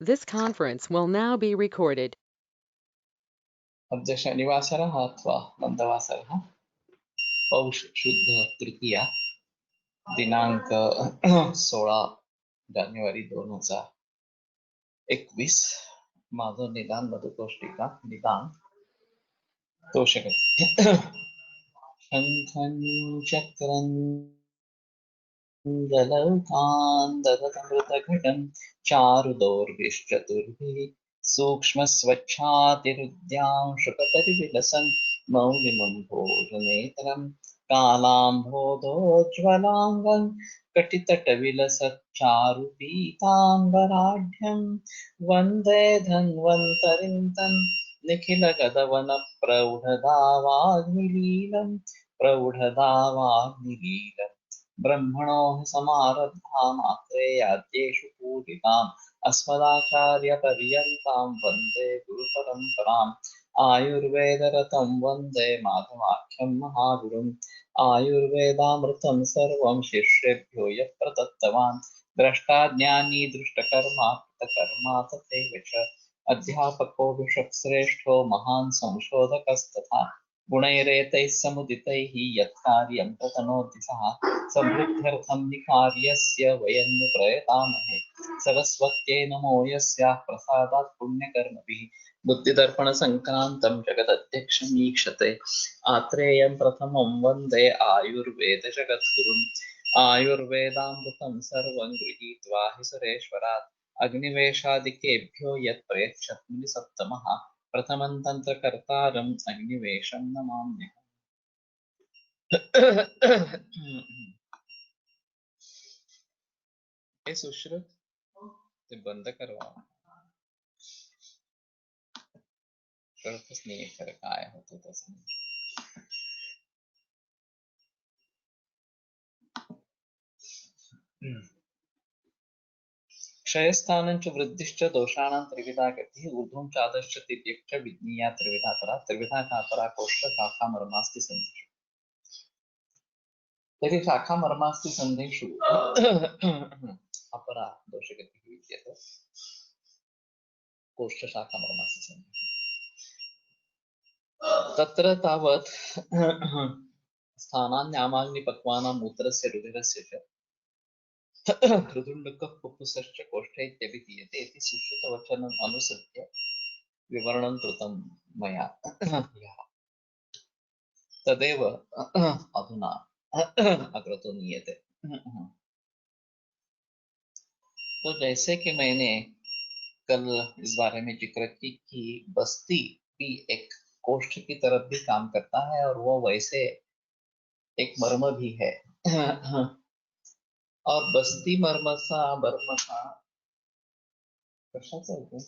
This conference will now be recorded. अद्य शनिवासरः अथवा मन्दवासरः पौष शुद्ध तृतीया दिनांक 16 जानेवारी 2021 माझं निदान मधुकोष्टिका निदान तोषगती शंखं चक्रं गलौकान् चारुदौर्भिश्चतुर्भिः सूक्ष्मस्वच्छातिरुद्यांशुकतरिविलसन् मौलिमं भोजनेतरं कालाम्भोधोज्ज्वलाङ्गं कटितटविलसच्चारुपीताम्बराढ्यं वन्दे धन्वन्तरिं तं निखिलगदवनप्रौढदावाग्निलीलं प्रौढदावाग्निलीलम् ब्रह्मणो समारब्धा मात्रेयाद्येषु पूजिताम् अस्मदाचार्यपर्यन्तां वन्दे गुरुपरम्पराम् आयुर्वेदरतं वन्दे माधवाख्यं महागुरुम् आयुर्वेदामृतं सर्वं शिष्येभ्यो यः प्रदत्तवान् द्रष्टा ज्ञानी दृष्टकर्मा कृतकर्मा तथैव च अध्यापको विषक्श्रेष्ठो महान् संशोधकस्तथा गुणैरेतैः समुदितैः यत्कार्यं प्रतनोति सः समृद्ध्यर्थं निकार्यस्य वयं नु प्रयतामहे सरस्वत्यै नमो यस्याः प्रसादात् पुण्यकर्मभिः बुद्धिदर्पणसङ्क्रान्तं जगदध्यक्षमीक्षते आत्रेयं प्रथमं वन्दे आयुर्वेदजगद्गुरुम् आयुर्वेदामृतं सर्वं गृहीत्वा हि सुरेश्वरात् अग्निवेशादिकेभ्यो यत् प्रयच्छत् मुनिसत्तमः प्रथमं तन्त्रकर्तारम् अग्निवेशं नमाम्यहम्। हे सुश्रुत ते बंद करवा कळतच नाही खरं काय होतं तसं. क्षयस्थानं च वृद्धिश्च दोषाणां त्रिविधा गतिः ऊर्ध्वं चादश्च तिर्यक्ष विज्ञेया त्रिविधा परा त्रिविधा कापरा कोष्ठ शाखा मर्मास्ति सन्धिषु तर्हि शाखा मर्मास्ति सन्धिषु अपरा दोषगतिः विद्यते कोष्ठ शाखा मर्मास्ति सन्धिषु तत्र तावत् स्थानान्यामाग्निपक्वानां मूत्रस्य रुधिरस्य च हृदुण्डकः पुप्पुसश्च कोष्ठे इत्यभिधीयते इति सुश्रुतवचनम् अनुसृत्य विवरणं कृतं मया यः तदेव अधुना अग्रतो नीयते। तो जैसे कि मैंने कल इस बारे में जिक्र की कि बस्ती भी एक कोष्ठ की तरफ भी काम करता है और वो वैसे एक मर्म भी है। और बस्ती मर्मसा बर्मसा कशाचं आहे ते?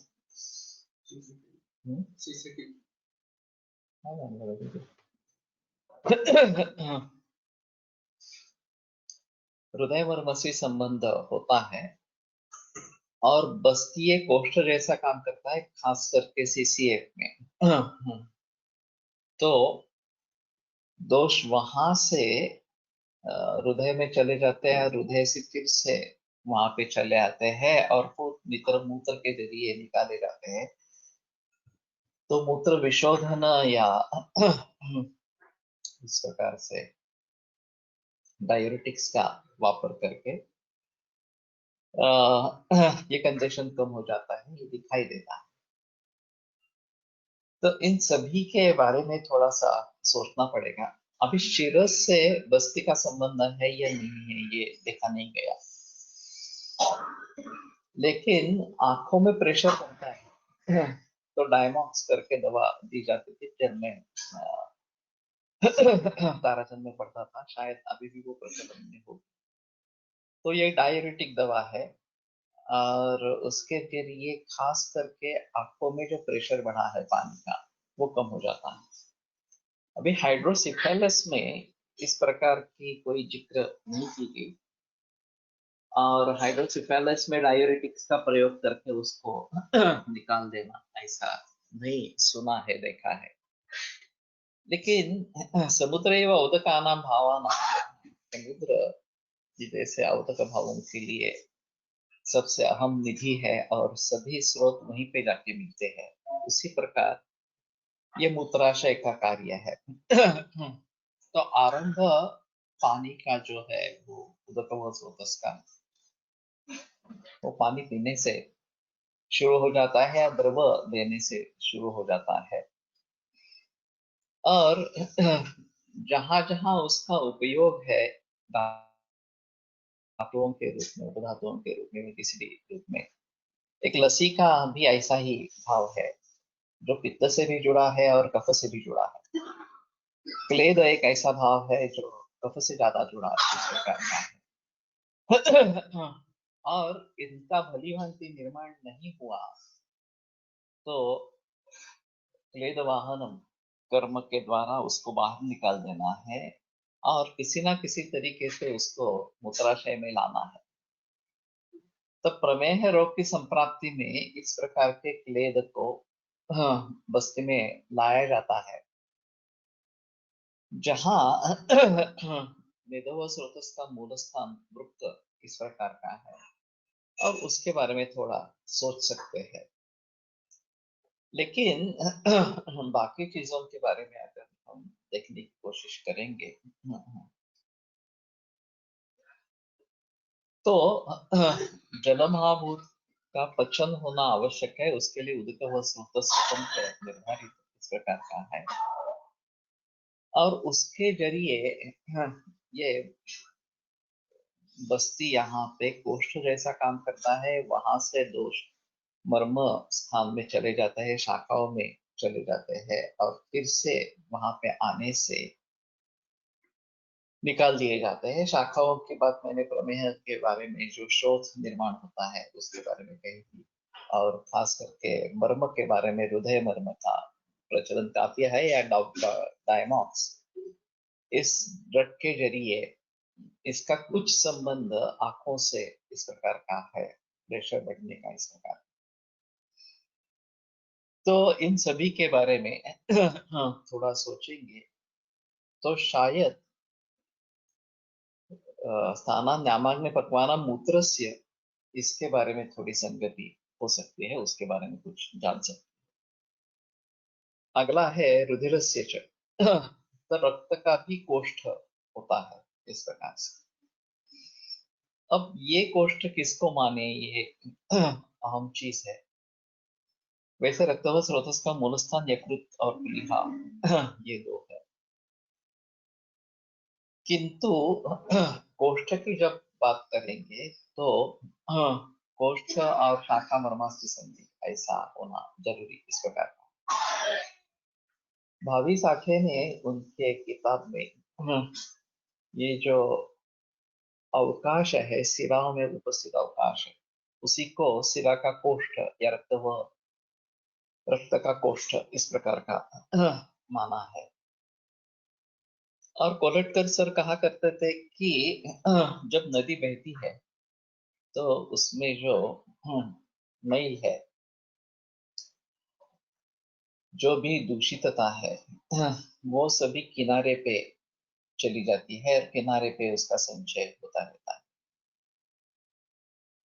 हृदय मर्मसी संबंध होता है और बस्तीय कोष्ठ जैसा काम करता है, खास करके सीसीएफ में। तो दोष वहां से हृदय में चले जाते हैं, हृदय से फिर से वहां पे चले आते हैं और वो मूत्र के जरिए निकाले जाते हैं। तो मूत्र विशोधन या इस प्रकार से डायूरेटिक्स का वापर करके ये कंजेशन कम हो जाता है, ये दिखाई देता है। तो इन सभी के बारे में थोड़ा सा सोचना पड़ेगा। अभी शिरस से बस्ती का संबंध है या नहीं है ये देखा नहीं गया, लेकिन आंखों में प्रेशर बनता है तो डायमॉक्स करके दवा दी जाती थी जब मैं ताराचंद में पढ़ता था, शायद अभी भी वो प्रचलन में हो। तो ये डाययूरेटिक दवा है और उसके जरिए खास करके आंखों में जो प्रेशर बढ़ा है पानी का वो कम हो जाता है। अभी हाइड्रोसिफेलस में इस प्रकार की कोई जिक्र नहीं की गई और हाइड्रोसिफेलस में डायूरेटिक्स का प्रयोग करके उसको निकाल देना ऐसा नहीं सुना है, देखा है। लेकिन समुद्र एवं औदकानां भावानां, समुद्र जैसे औदक भावों के लिए सबसे अहम निधि है और सभी स्रोत वहीं पे जाके मिलते हैं, उसी प्रकार ये मूत्राशय का कार्य है। तो आरंभ पानी का जो है वो उदक स्रोत का, वो पानी पीने से शुरू हो जाता है या द्रव देने से शुरू हो जाता है। और जहां जहां उसका उपयोग है धातुओं के रूप में, उपधातुओं के रूप में, किसी भी रूप में, एक लसी का भी ऐसा ही भाव है जो पित्त से भी जुड़ा है और कफ से भी जुड़ा है। क्लेद एक ऐसा भाव है जो कफ से ज्यादा जुड़ा है, इस प्रकार का है। और इनका भली भांति निर्माण नहीं हुआ तो क्लेद वाहनम कर्म के द्वारा उसको बाहर निकाल देना है और किसी ना किसी तरीके से उसको मूत्राशय में लाना है। तो प्रमेह रोग की संप्राप्ति में इस प्रकार के क्लेद को बस्ती में लाया जाता है, जहाँ निधो स्रोतस का मूल स्थान वृत्त इस प्रकार का है, और उसके बारे में थोड़ा सोच सकते हैं। लेकिन बाकी चीजों के बारे में अगर हम देखने की कोशिश करेंगे तो जल महाभूत का पचन होना आवश्यक है, उसके लिए उदित व स्रोत स्वतंत्र निर्धारित इस प्रकार का है, और उसके जरिए ये बस्ती यहाँ पे कोष्ठ जैसा काम करता है, वहां से दोष मर्म स्थान में चले जाते हैं, शाखाओं में चले जाते हैं, और फिर से वहां पे आने से निकाल दिए जाते हैं। शाखाओं की बात मैंने प्रमेह के बारे में जो शोध निर्माण होता है उसके बारे में कही थी, और खास करके मर्म के बारे में हृदय मर्म का प्रचलन काफी है, या डायमॉक्स, इस ड्रग के जरिए इसका कुछ संबंध आंखों से इस प्रकार का है, प्रेशर बढ़ने का इस प्रकार। तो इन सभी के बारे में थोड़ा सोचेंगे तो शायद स्थानान्यामाग्नि पक्वाना मूत्रस्य, इसके बारे में थोड़ी संगति हो सकती है, उसके बारे में कुछ जान सकते हैं। अगला है रुधिरस्य च। तो रक्त का भी कोष्ठ होता है इस प्रकार से। अब ये कोष्ठ किसको माने, ये अहम चीज है। वैसे रक्तव स्रोतस का मूल स्थान यकृत और प्लीहा ये दो है, किंतु कोष्ठ की जब बात करेंगे तो कोष्ठ और शाखा मर्मास्थि संधि ऐसा होना जरूरी इस प्रकार का। भावी साठे ने उनके किताब में ये जो अवकाश है, सिराओं में उपस्थित अवकाश है, उसी को सिरा का कोष्ठ या रक्त का कोष्ठ इस प्रकार का माना है। और कोलटकर सर कहा करते थे कि जब नदी बहती है तो उसमें जो मैल है, जो भी दूषितता है, वो सभी किनारे पे चली जाती है, और किनारे पे उसका संचय होता रहता है,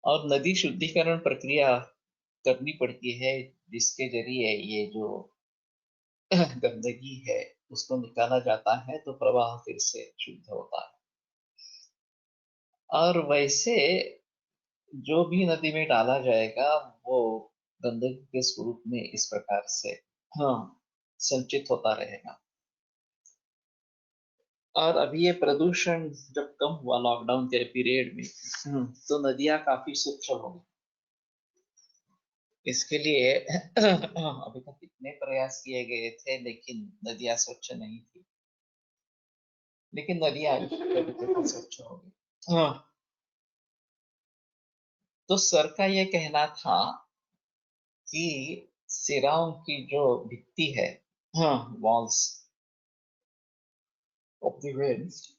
और नदी शुद्धिकरण प्रक्रिया करनी पड़ती है, जिसके जरिए ये जो गंदगी है उसको निकाला जाता है, तो प्रवाह फिर से शुद्ध होता है। और वैसे जो भी नदी में डाला जाएगा वो गंदगी के स्वरूप में इस प्रकार से हाँ संचित होता रहेगा। और अभी ये प्रदूषण जब कम हुआ लॉकडाउन के पीरियड में, तो नदियां काफी स्वच्छ हो गई। इसके लिए अभी तक कितने प्रयास किए गए थे, लेकिन नदियां स्वच्छ नहीं थी, लेकिन नदियां स्वच्छ हो गई। तो सर का ये कहना था कि सिराओं की जो भित्ति है, वॉल्स ऑफ द वेल्स,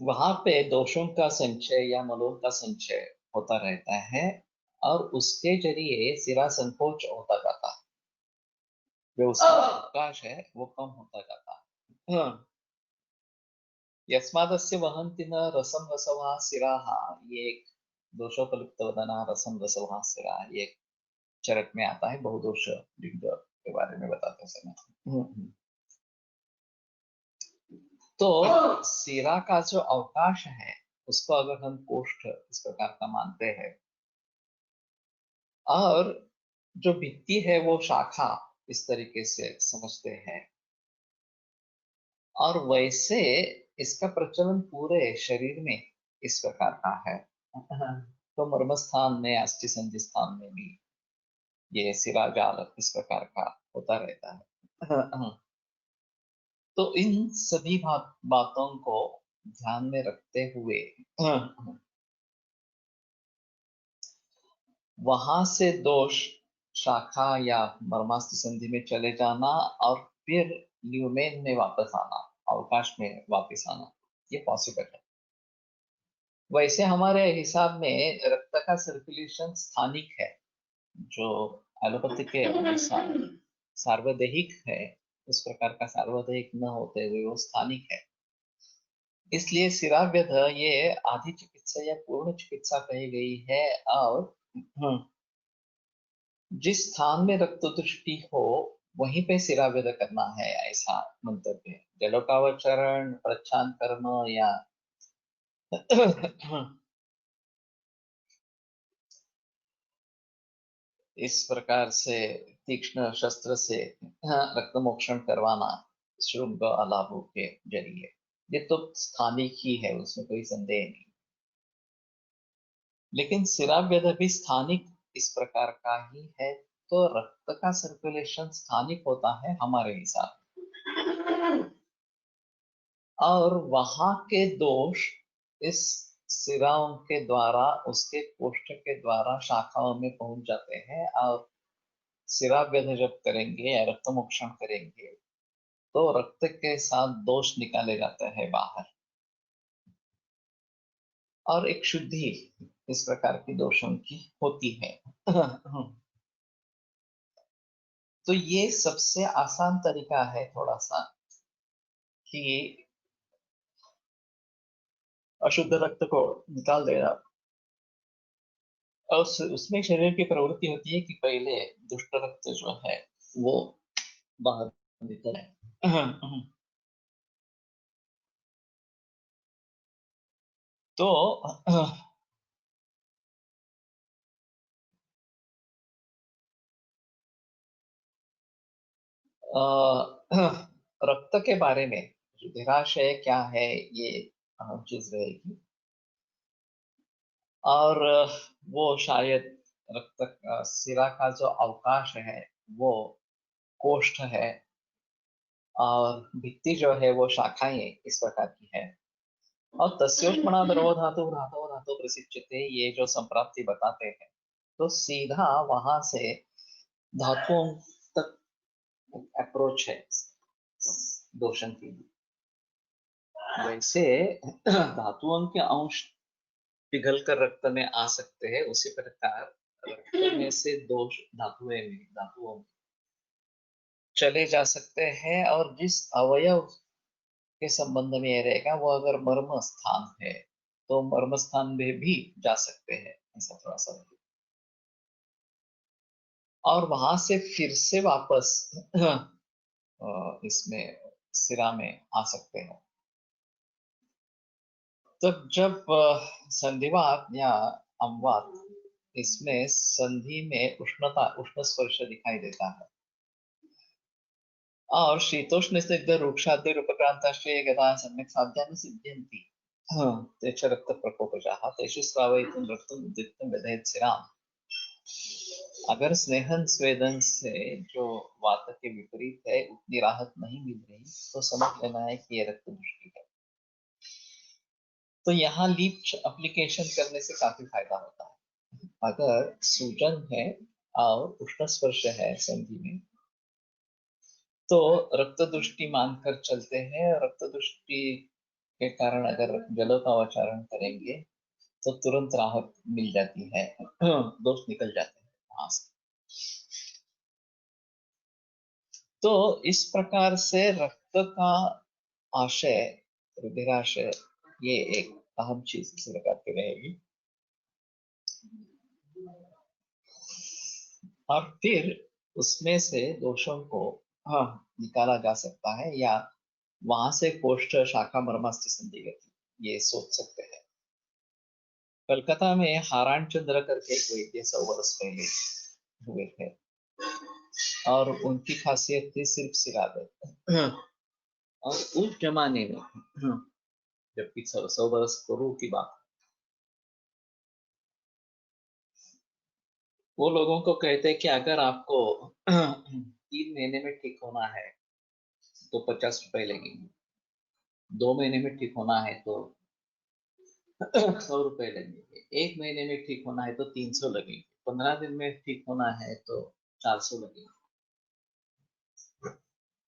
वहां पे दोषों का संचय या मलों का संचय होता रहता है, और उसके जरिए सिरा संकोच होता जाता है, जो उसका अवकाश है वो कम होता जाता है। यस्मादस्य वहन्ति न रसं रसवः शिराः, ये एक दोषोपलिप्तवदना रसं रसवः शिराः, ये एक चरक में आता है बहुदोष लिंग के बारे में बताते समय। तो शिरा का जो अवकाश है उसको अगर हम कोष्ठ इस प्रकार का मानते हैं, और जो भित्ति है वो शाखा इस तरीके से समझते हैं, और वैसे इसका प्रचलन पूरे शरीर में इस प्रकार का है, तो मर्मस्थान में अस्थि संधि स्थान में भी ये सिरा जाल इस प्रकार का होता रहता है। तो इन सभी बातों को ध्यान में रखते हुए वहां से दोष शाखा या मर्मास्थ संधि में चले जाना और फिर ल्यूमेन में वापस आना, अवकाश में वापस आना, ये पॉसिबल है। वैसे हमारे हिसाब में रक्त का सर्कुलेशन स्थानिक है, जो एलोपैथी के अनुसार सार्वदेहिक है, उस प्रकार का सार्वदेहिक न होते हुए वो स्थानिक है। इसलिए सिराव्यध ये आधी चिकित्सा या पूर्ण चिकित्सा कही गई है, और जिस स्थान में रक्त दृष्टि हो वहीं पे सिराव्यध करना है, ऐसा मंतव्य है। जलोकावचरण, प्रच्छान कर्म या इस प्रकार से तीक्ष्ण शस्त्र से रक्त मोक्षण करवाना शुभ अलाभों के जरिए, ये तो स्थानिक ही है, उसमें कोई संदेह नहीं। लेकिन सिराव्यध भी स्थानिक इस प्रकार का ही है, तो रक्त का सर्कुलेशन स्थानिक होता है हमारे हिसाब से, और वहां के दोष इस सिराओं के द्वारा, उसके कोष्ठ के द्वारा शाखाओं में पहुंच जाते हैं, और सिराव्यध जब करेंगे या रक्त मोक्षण करेंगे तो रक्त के साथ दोष निकाले जाते हैं बाहर, और एक शुद्धि इस प्रकार की दोषों की होती है। तो ये सबसे आसान तरीका है थोड़ा सा, कि अशुद्ध रक्त को निकाल देना, और उसमें शरीर की प्रवृत्ति होती है कि पहले दुष्ट रक्त जो है वो बाहर निकले। तो रक्त के बारे में रुधिराशय क्या है, ये अहम चीज रहेगी। और वो शायद रक्त शिरा का जो अवकाश है वो कोष्ठ है, और भित्ति जो है वो शाखाएं इस प्रकार की है। और तस्योष्मणा द्रवो धातु धातु धातु प्रसिच्यते, ये जो संप्राप्ति बताते हैं, तो सीधा वहां से धातुओं तक अप्रोच है दोषण की। वैसे धातुओं के अंश पिघल कर रक्त में आ सकते हैं, उसी प्रकार रक्त में से दोष धातुओं में चले जा सकते हैं, और जिस अवयव के संबंध में ये रहेगा वो अगर मर्म स्थान है तो मर्म स्थान में भी जा सकते हैं, ऐसा थोड़ा सा। और वहां से फिर से वापस इसमें सिरा में आ सकते हैं। तो जब संधिवात या अम्वात, इसमें संधि में उष्ण स्पर्श दिखाई देता है, और शीतोष्ण स्निग्ध रूक्षाद्य रूपक्रांताश्रय गदा सम्यक् साध्यानि सिद्ध्यन्ति तेष रक्त प्रकोपजाः तेषु श्रावयितुं रक्तम् उद्युक्तं व्यधेत् शिराम्। अगर स्नेहन स्वेदन से जो वात के विपरीत है उतनी राहत नहीं मिल रही, तो समझ लेना है कि ये रक्त दृष्टि है। तो यहाँ लीप एप्लीकेशन करने से काफी फायदा होता है। अगर सूजन है और उष्ण स्पर्श है संधि में, तो रक्त दृष्टि मानकर चलते हैं, और रक्त दृष्टि के कारण अगर जलों का उच्चारण करेंगे तो तुरंत राहत मिल जाती है, दोष निकल जाते हैं वहां से। तो इस प्रकार से रक्त का आशय रुधिराशय, ये एक अहम चीज इस प्रकार की रहेगी। और फिर उसमें से दोषों को निकाला जा सकता है, या वहां से कोष्ठ शाखा मर्मास्थि संधि गति, ये सोच सकते हैं। कलकत्ता में हारान चंद्र करके एक वैद्य 100 वर्ष पहले हुए थे, और उनकी खासियत थी सिर्फ सिरादत। और उस जमाने में, जबकि 100 वर्ष पूर्व की बात, वो लोगों को कहते हैं कि अगर आपको 3 महीने में ठीक होना है तो 50 रुपए लगेंगे, 2 महीने में ठीक होना है तो 100 रुपए लगेंगे, 1 महीने में ठीक होना है तो 300 लगेंगे, 15 दिन में ठीक होना है तो 400 लगेंगे।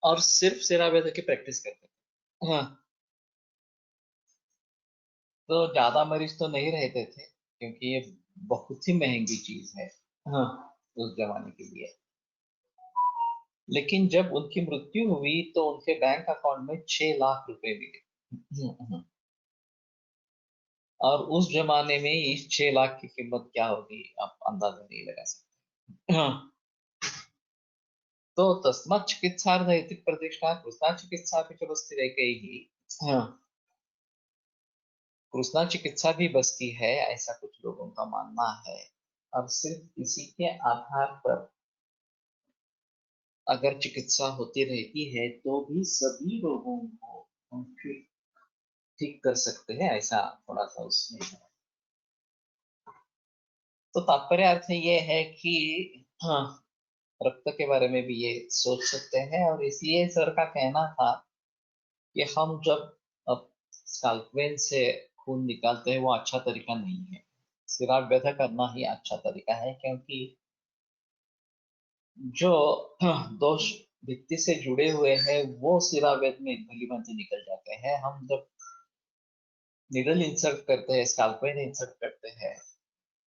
और सिर्फ सिरावेद की प्रैक्टिस करते हैं। हाँ, तो ज्यादा मरीज तो नहीं रहते थे, क्योंकि ये बहुत ही महंगी चीज है, हाँ, उस जमाने के लिए। लेकिन जब उनकी मृत्यु हुई तो उनके बैंक अकाउंट में 6 लाख रुपए मिले। और उस जमाने में इस 6 लाख की कीमत क्या होगी, आप अंदाजा नहीं लगा सकते। हाँ, तो तस्मात् चिकित्सार्थ इति प्रतिष्ठा कृष्णा चिकित्सा भी चलो स्थिर ही। हाँ, कृष्णा चिकित्सा भी बसती है, ऐसा कुछ लोगों का मानना है। अब सिर्फ इसी के आधार पर अगर चिकित्सा होती रहती है तो भी सभी लोगों को हम ठीक ठीक कर सकते हैं, ऐसा थोड़ा सा उसमें है। तो तात्पर्य अर्थ ये है कि हाँ, रक्त के बारे में भी ये सोच सकते हैं, और इसलिए सर का कहना था कि हम जब अब स्कैल्पेल से खून निकालते हैं वो अच्छा तरीका नहीं है, सिराव्यथा करना ही अच्छा तरीका है, क्योंकि जो दोष भित्ति से जुड़े हुए हैं वो सिरावेद में भलीभांति निकल जाते हैं। हम जब निडल इंसर्ट करते हैं, स्कैल्पेल इंसर्ट करते हैं,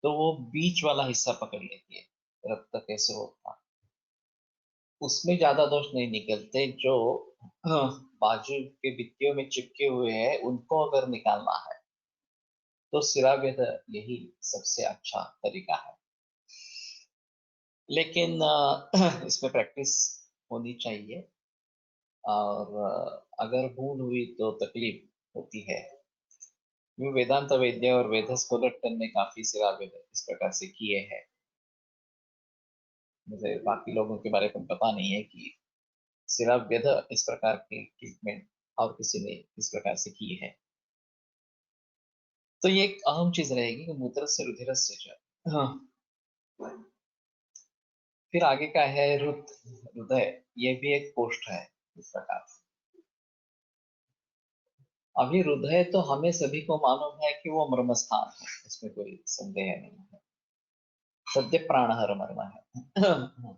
तो वो बीच वाला हिस्सा पकड़ लेती है रक्त के स्रोत का, उसमें ज्यादा दोष नहीं निकलते। जो बाजू के भित्तियों में चिपके हुए हैं उनको अगर निकालना है तो सिरावेद यही सबसे अच्छा तरीका है। लेकिन इसमें प्रैक्टिस होनी चाहिए, और अगर भूल हुई तो तकलीफ होती है। यूं वेदांत वैद्य और वेद स्कोलटन ने काफी सिरावेद इस प्रकार से किए हैं। मुझे बाकी लोगों के बारे में पता नहीं है कि सिरावेद इस प्रकार के ट्रीटमेंट और किसी ने इस प्रकार से किए हैं। तो ये एक अहम चीज रहेगी कि मूत्र से रुधिर से जल। हाँ, फिर आगे का है हृदय, ये भी एक कोष्ठ है इस प्रकार। अभी हृदय तो हमें सभी को मालूम है कि वो मर्म स्थान है, इसमें कोई संदेह नहीं है, सद्य प्राण हर मर्म है।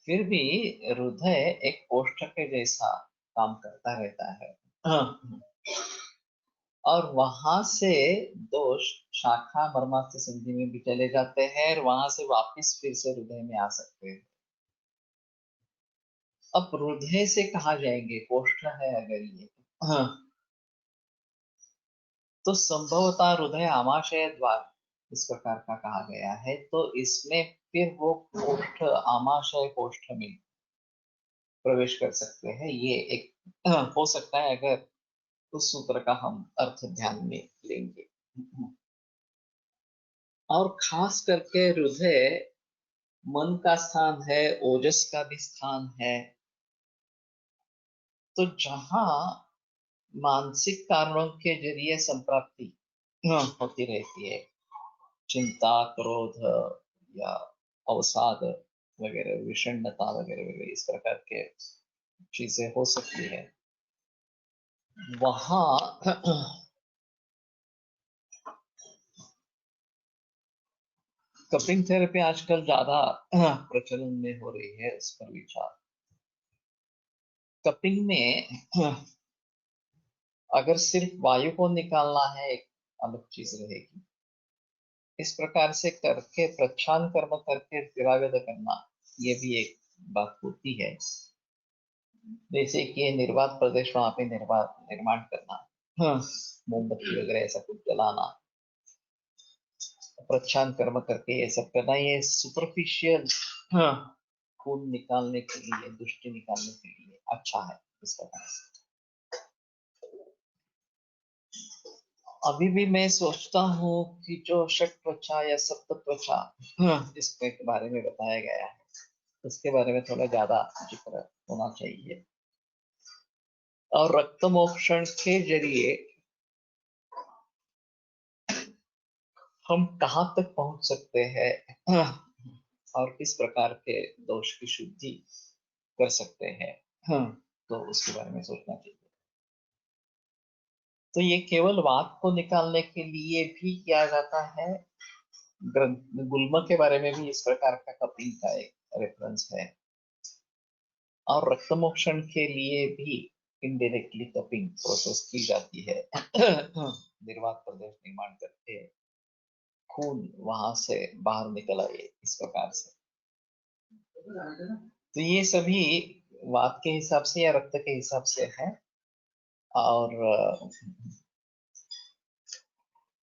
फिर भी हृदय एक कोष्ठ के जैसा काम करता रहता है। और वहां से दोष शाखा मर्मास्थ संधि में भी चले जाते हैं, और वहां से वापस फिर से हृदय में आ सकते हैं। अब हृदय से कहा जाएंगे, कोष्ठ है अगर ये, हाँ, तो संभवतः हृदय आमाशय द्वार इस प्रकार का कहा गया है, तो इसमें फिर वो कोष्ठ आमाशय कोष्ठ में प्रवेश कर सकते हैं। ये एक हो सकता है अगर उस सूत्र का हम अर्थ ध्यान में लेंगे। और खास करके हृदय मन का स्थान है, ओजस का भी स्थान है। तो जहां मानसिक कारणों के जरिए संप्राप्ति होती रहती है, चिंता, क्रोध या अवसाद वगैरह, विषण्णता वगैरह वगैरह, इस प्रकार के चीजें हो सकती है, वहां कपिंग थेरेपी आजकल ज्यादा प्रचलन में हो रही है, उस पर विचार। कपिंग में अगर सिर्फ वायु को निकालना है, एक अलग चीज रहेगी। इस प्रकार से करके प्रच्छान कर्म करके तिरावेद करना, ये भी एक बात होती है। जैसे कि निर्वात प्रदेश वहां पे निर्माण करना, मोमबत्ती वगैरह ऐसा कुछ जलाना, प्रच्छान कर्म करके ये सब करना, ये सुपरफिशियल खून निकालने के लिए, दुष्टि निकालने के लिए अच्छा है इस प्रकार से। अभी भी मैं सोचता हूँ कि जो षट त्वचा या सप्त त्वचा इसके बारे में बताया गया है, उसके बारे में थोड़ा ज्यादा जिक्र होना चाहिए। और रक्त मोक्षण के जरिए हम कहाँ तक पहुंच सकते हैं और किस प्रकार के दोष की शुद्धि कर सकते हैं, तो उसके बारे में सोचना चाहिए। तो ये केवल वात को निकालने के लिए भी किया जाता है। गुल्म के बारे में भी इस प्रकार का कपिंग का एक रेफरेंस है, और रक्त मोक्षण के लिए भी इनडायरेक्टली कपिंग प्रोसेस की जाती है। निर्वात प्रदेश निर्माण करके खून वहां से बाहर निकल आए इस प्रकार से। तो ये सभी वात के हिसाब से या रक्त के हिसाब से है। और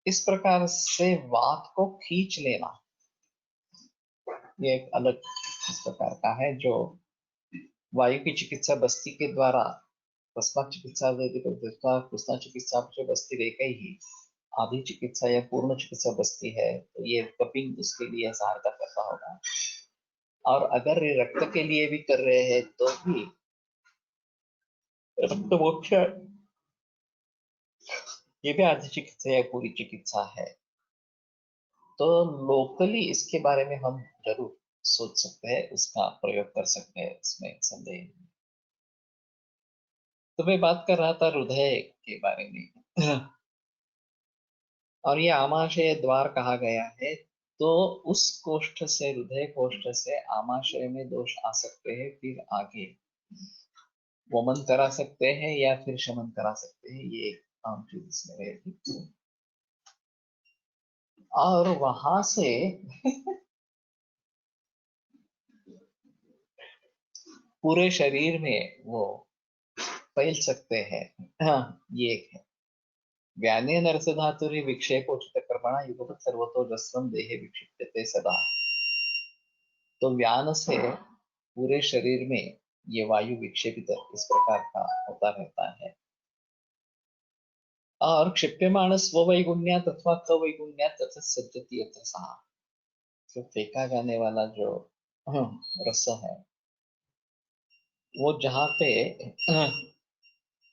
इस प्रकार से वात को खींच लेना, ये एक अलग इस प्रकार का है, जो वायु की चिकित्सा बस्ती के द्वारा तस्मात् चिकित्सा कृष्णा चिकित्सा जो बस्ती रह गई ही आधी चिकित्सा या पूर्ण चिकित्सा बस्ती है, तो ये कपिंग उसके लिए सहायता करता होगा। और अगर ये रक्त के लिए भी कर रहे हैं तो भी रक्त मोक्ष ये भी आधी चिकित्सा या पूरी चिकित्सा है। तो लोकली इसके बारे में हम जरूर सोच सकते हैं, उसका प्रयोग कर सकते हैं, इसमें संदेह नहीं। तो मैं बात कर रहा था हृदय के बारे में और ये आमाशय द्वार कहा गया है। तो उस कोष्ठ से, हृदय कोष्ठ से आमाशय में दोष आ सकते हैं, फिर आगे वमन करा सकते हैं या फिर शमन करा सकते हैं, ये एक आम चीज इसमें रहेगी। और वहां से पूरे शरीर में वो फैल सकते हैं। हाँ, ये एक है। व्याने नरस धातुरी विक्षेपोचित कर्मणा युगपत् सर्वतो जस्रम देहे विक्षिप्यते सदा। तो व्यान से पूरे शरीर में ये वायु विक्षेपित इस प्रकार का होता रहता है। और क्षिप्यमाण स्ववैगुण्यात् अथवा कवैगुण्यात् तथा सज्जति यत्र सः। जो फेंका जाने वाला जो रस है, वो जहाँ पे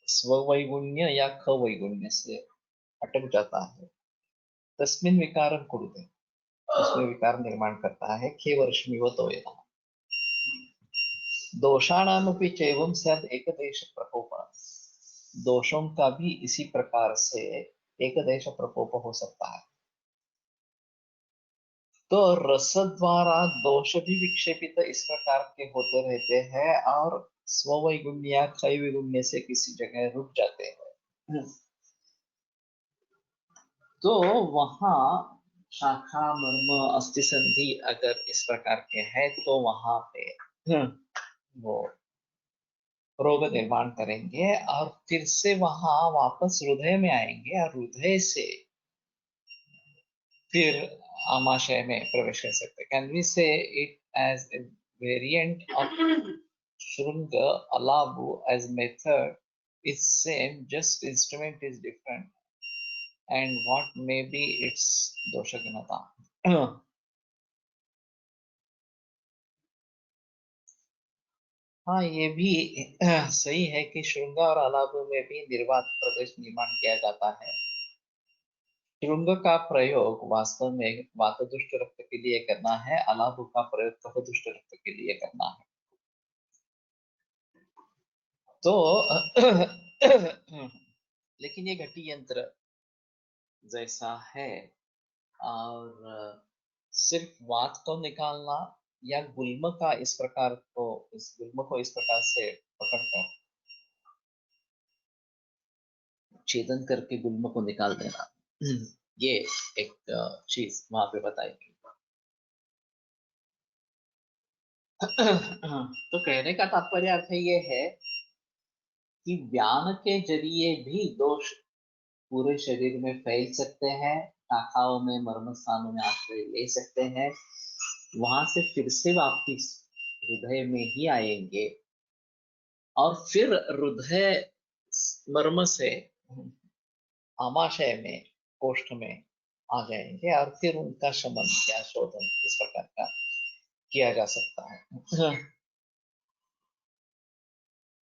स्ववैगुण्य या खवैगुण्य से अटक जाता है, तस्मिन् विकारं कुरुते, उसमें विकार निर्माण करता है। खेवर्ष्मिवतो यथा दोषाणामपि चैवं स्यात् एकदेश प्रकोपः। दोषों का भी इसी प्रकार से एक देश प्रकोप हो सकता है। तो रस द्वारा दोष भी विक्षेपित इस प्रकार के होते रहते हैं और स्ववैगुण्य या क्षय वैगुण्य से किसी जगह रुक जाते हैं। तो वहां शाखा मर्म अस्थि संधि अगर इस प्रकार के हैं तो वहां पे वो रोग निर्माण करेंगे और फिर से वहां वापस हृदय में आएंगे और हृदय से फिर आमाशय में प्रवेश कर सकते हैं। Can we say it as a variant of Shrunga, Alabu as method is same, just instrument is different, and what may be its doshaganata. हाँ, ये भी सही है कि श्रृंगा और अलाबु में भी निर्वात प्रदेश निर्माण किया जाता है। श्रृंग का प्रयोग वास्तव में वातदुष्ट रक्त के लिए करना है, अलाबु का प्रयोग कफदुष्ट रक्त के लिए करना है। तो लेकिन ये घटी यंत्र जैसा है, और सिर्फ वात को निकालना या गुल्म का इस प्रकार को, इस गुल्म को इस प्रकार से पकड़कर छेदन करके गुल्म को निकाल देना, ये एक चीज वहां पे बताई गई। तो कहने का तात्पर्य अर्थ ये है कि व्यान के जरिए भी दोष पूरे शरीर में फैल सकते हैं, शाखाओं में, मर्म स्थानों में आश्रय ले सकते हैं, वहां से फिर से वापिस हृदय में ही आएंगे और फिर हृदय मर्म से आमाशय में, कोष्ठ में आ जाएंगे और फिर उनका शमन या शोधन इस प्रकार का किया जा सकता है।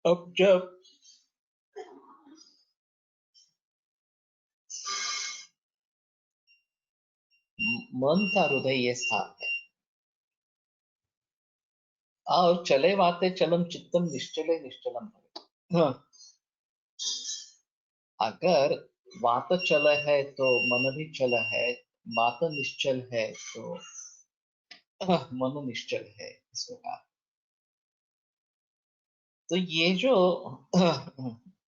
अब जब मन का हृदय ये स्थान है और चले वाते चलम चित्तम निश्चले निश्चलम भवे। अगर वात चल है तो मन भी चल है, वात निश्चल है तो मन निश्चल है, इस प्रकार। तो ये जो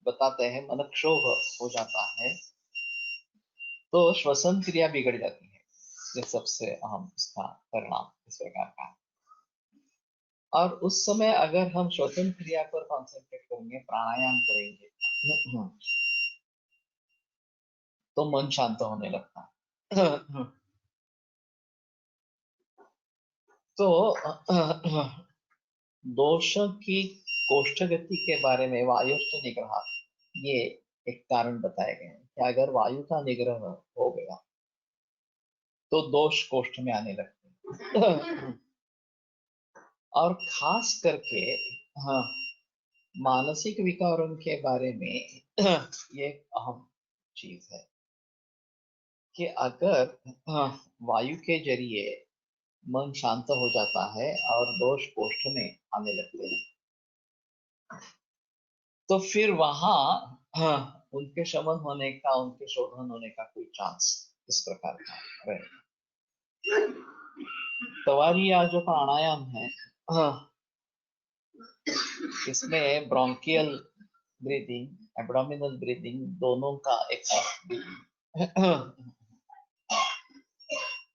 बताते हैं मन क्षोभ हो जाता है तो श्वसन क्रिया बिगड़ जाती है, ये सबसे अहम इसका परिणाम इस प्रकार का। और उस समय अगर हम श्वसन क्रिया पर कॉन्सेंट्रेट करेंगे, प्राणायाम करेंगे, तो मन शांत होने लगता है। तो दोषों की कोष्ठगति के बारे में वायुस्थ निग्रह, ये एक कारण बताए गए हैं कि अगर वायु का निग्रह हो गया तो दोष कोष्ठ में आने लगते हैं। और खास करके हाँ, मानसिक विकारों के बारे में ये एक अहम चीज है कि अगर वायु के जरिए मन शांत हो जाता है और दोष कोष्ठ में आने लगते हैं, तो फिर वहां उनके शमन होने का, उनके शोधन होने का कोई चांस इस प्रकार का रहेगा। तवारिया जो प्राणायाम है, इसमें ब्रोंकियल ब्रीदिंग, एब्डोमिनल ब्रीदिंग दोनों का एक साथ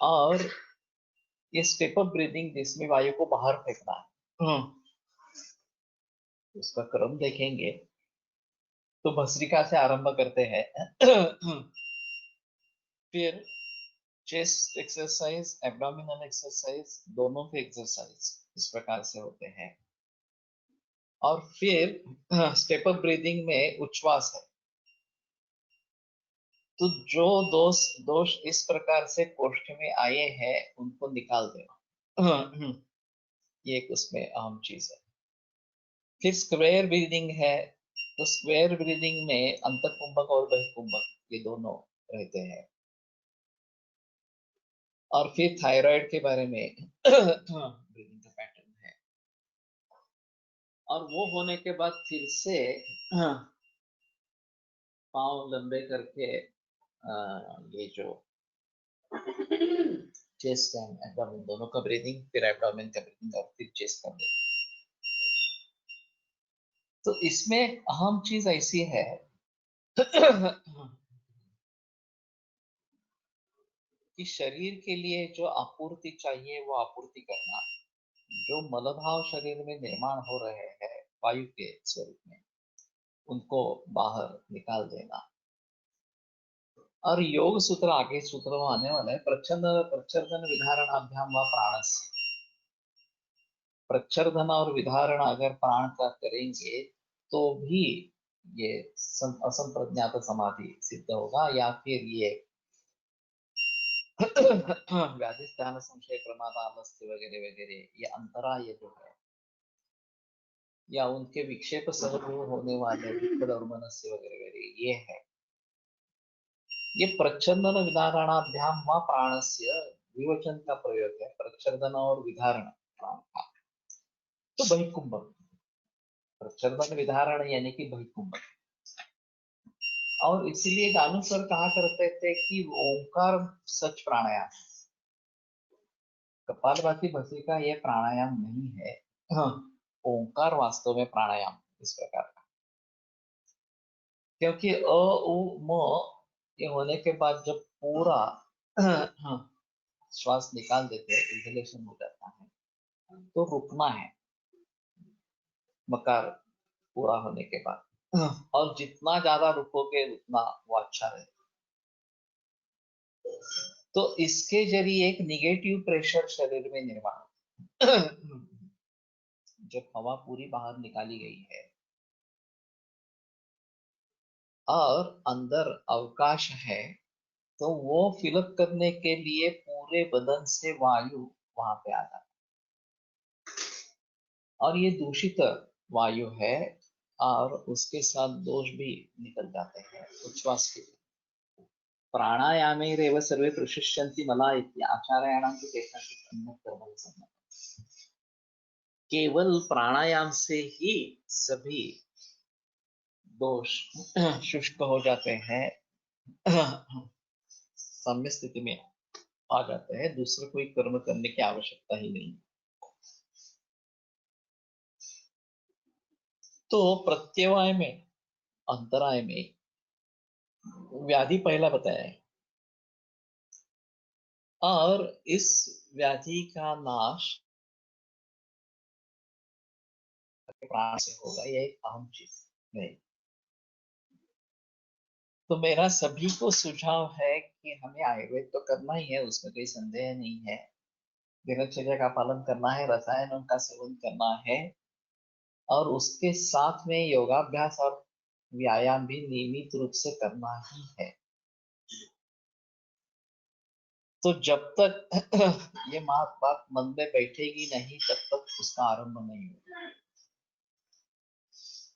और ये स्टेप अप ब्रीदिंग जिसमें वायु को बाहर फेंकना है, उसका क्रम देखेंगे तो भस्त्रिका से आरंभ करते हैं, फिर चेस्ट एक्सरसाइज, एब्डोमिनल एक्सरसाइज, दोनों के एक्सरसाइज इस प्रकार से होते हैं। और फिर स्टेप अप ब्रीदिंग में उच्छ्वास है। तो जो दोष दोष इस प्रकार से कोष्ठ में आए हैं उनको निकाल देना, ये एक उसमें अहम चीज है। फिर स्क्वायर ब्रीदिंग है, तो स्क्वायर ब्रीदिंग में अंतकुंभक और बहिकुंभक ये दोनों रहते हैं। और फिर थायराइड के बारे में ब्रीदिंग का पैटर्न है। और वो होने के बाद फिर से पांव लंबे करके ये जो चेस्ट एंड एब्डोमेन दोनों का ब्रीदिंग, फिर एब्डोमेन का ब्रीदिंग और फिर चेस्ट का ब्रीदिंग। तो इसमें अहम चीज ऐसी है कि शरीर के लिए जो आपूर्ति चाहिए वो आपूर्ति करना, जो मलभाव शरीर में निर्माण हो रहे हैं वायु के स्वरूप में, उनको बाहर निकाल देना। और योग सूत्र आगे सूत्र में आने वाला है, प्रच्छर्दन विधारणाभ्याम व प्राणस्य। प्रच्छर्दन और विधारण अगर प्राण का करेंगे तो भी ये असंप्रज्ञात समाधि सिद्ध होगा, या फिर ये व्याधि स्थान संशय प्रमाद आलस्य वगैरह वगैरह ये अंतरा ये जो है, या उनके विक्षेप सहभूत होने वाले दुख और मनस्य वगैरह वगैरह ये है। ये प्रच्छन्न विधारणाभ्याम व प्राणस्य विवचन का प्रयोग है, प्रच्छर्दन और विधारण प्राण का। तो बहिकुंभक, प्रच्छर्दन विधारण यानी कि बहिकुंभक। और इसीलिए दानु सर कहा करते थे कि ओंकार सच प्राणायाम, कपालभाति भस्त्रिका ये प्राणायाम नहीं है, ओंकार वास्तव में प्राणायाम इस प्रकार का। क्योंकि अ उ म ये होने के बाद जब पूरा श्वास निकाल देते हैं, इंहेलेशन हो जाता है, तो रुकना है मकार पूरा होने के बाद। और जितना ज्यादा रुकोगे उतना वो अच्छा रहेगा। तो इसके जरिए एक निगेटिव प्रेशर शरीर में निर्माण जब हवा पूरी बाहर निकाली गई है और अंदर अवकाश है, तो वो फिलअप करने के लिए पूरे बदन से वायु वहां पे आ जाता है। और ये दूषित वायु है और उसके साथ दोष भी निकल जाते हैं उच्छ्वास के। प्राणायामेरेव सर्वे प्रशिष्यन्ति मला इति आचार्याणां तु केषांचित् अन्यत् कर्म संभवम्। केवल प्राणायाम से ही सभी दोष शुष्क हो जाते हैं, साम्य स्थिति में आ जाते हैं, दूसरे कोई कर्म करने की आवश्यकता ही नहीं। तो प्रत्यवाय में, अंतराय में व्याधि पहला बताया है और इस व्याधि का नाश प्राण से होगा, यह एक अहम चीज है। तो मेरा सभी को सुझाव है कि हमें आयुर्वेद तो करना ही है, उसमें कोई संदेह नहीं है। दिनचर्या का पालन करना है, रसायनों का सेवन करना है और उसके साथ में योगाभ्यास और व्यायाम भी नियमित रूप से करना ही है। तो जब तक ये बात मन में बैठेगी नहीं तब तक उसका आरंभ नहीं होगा।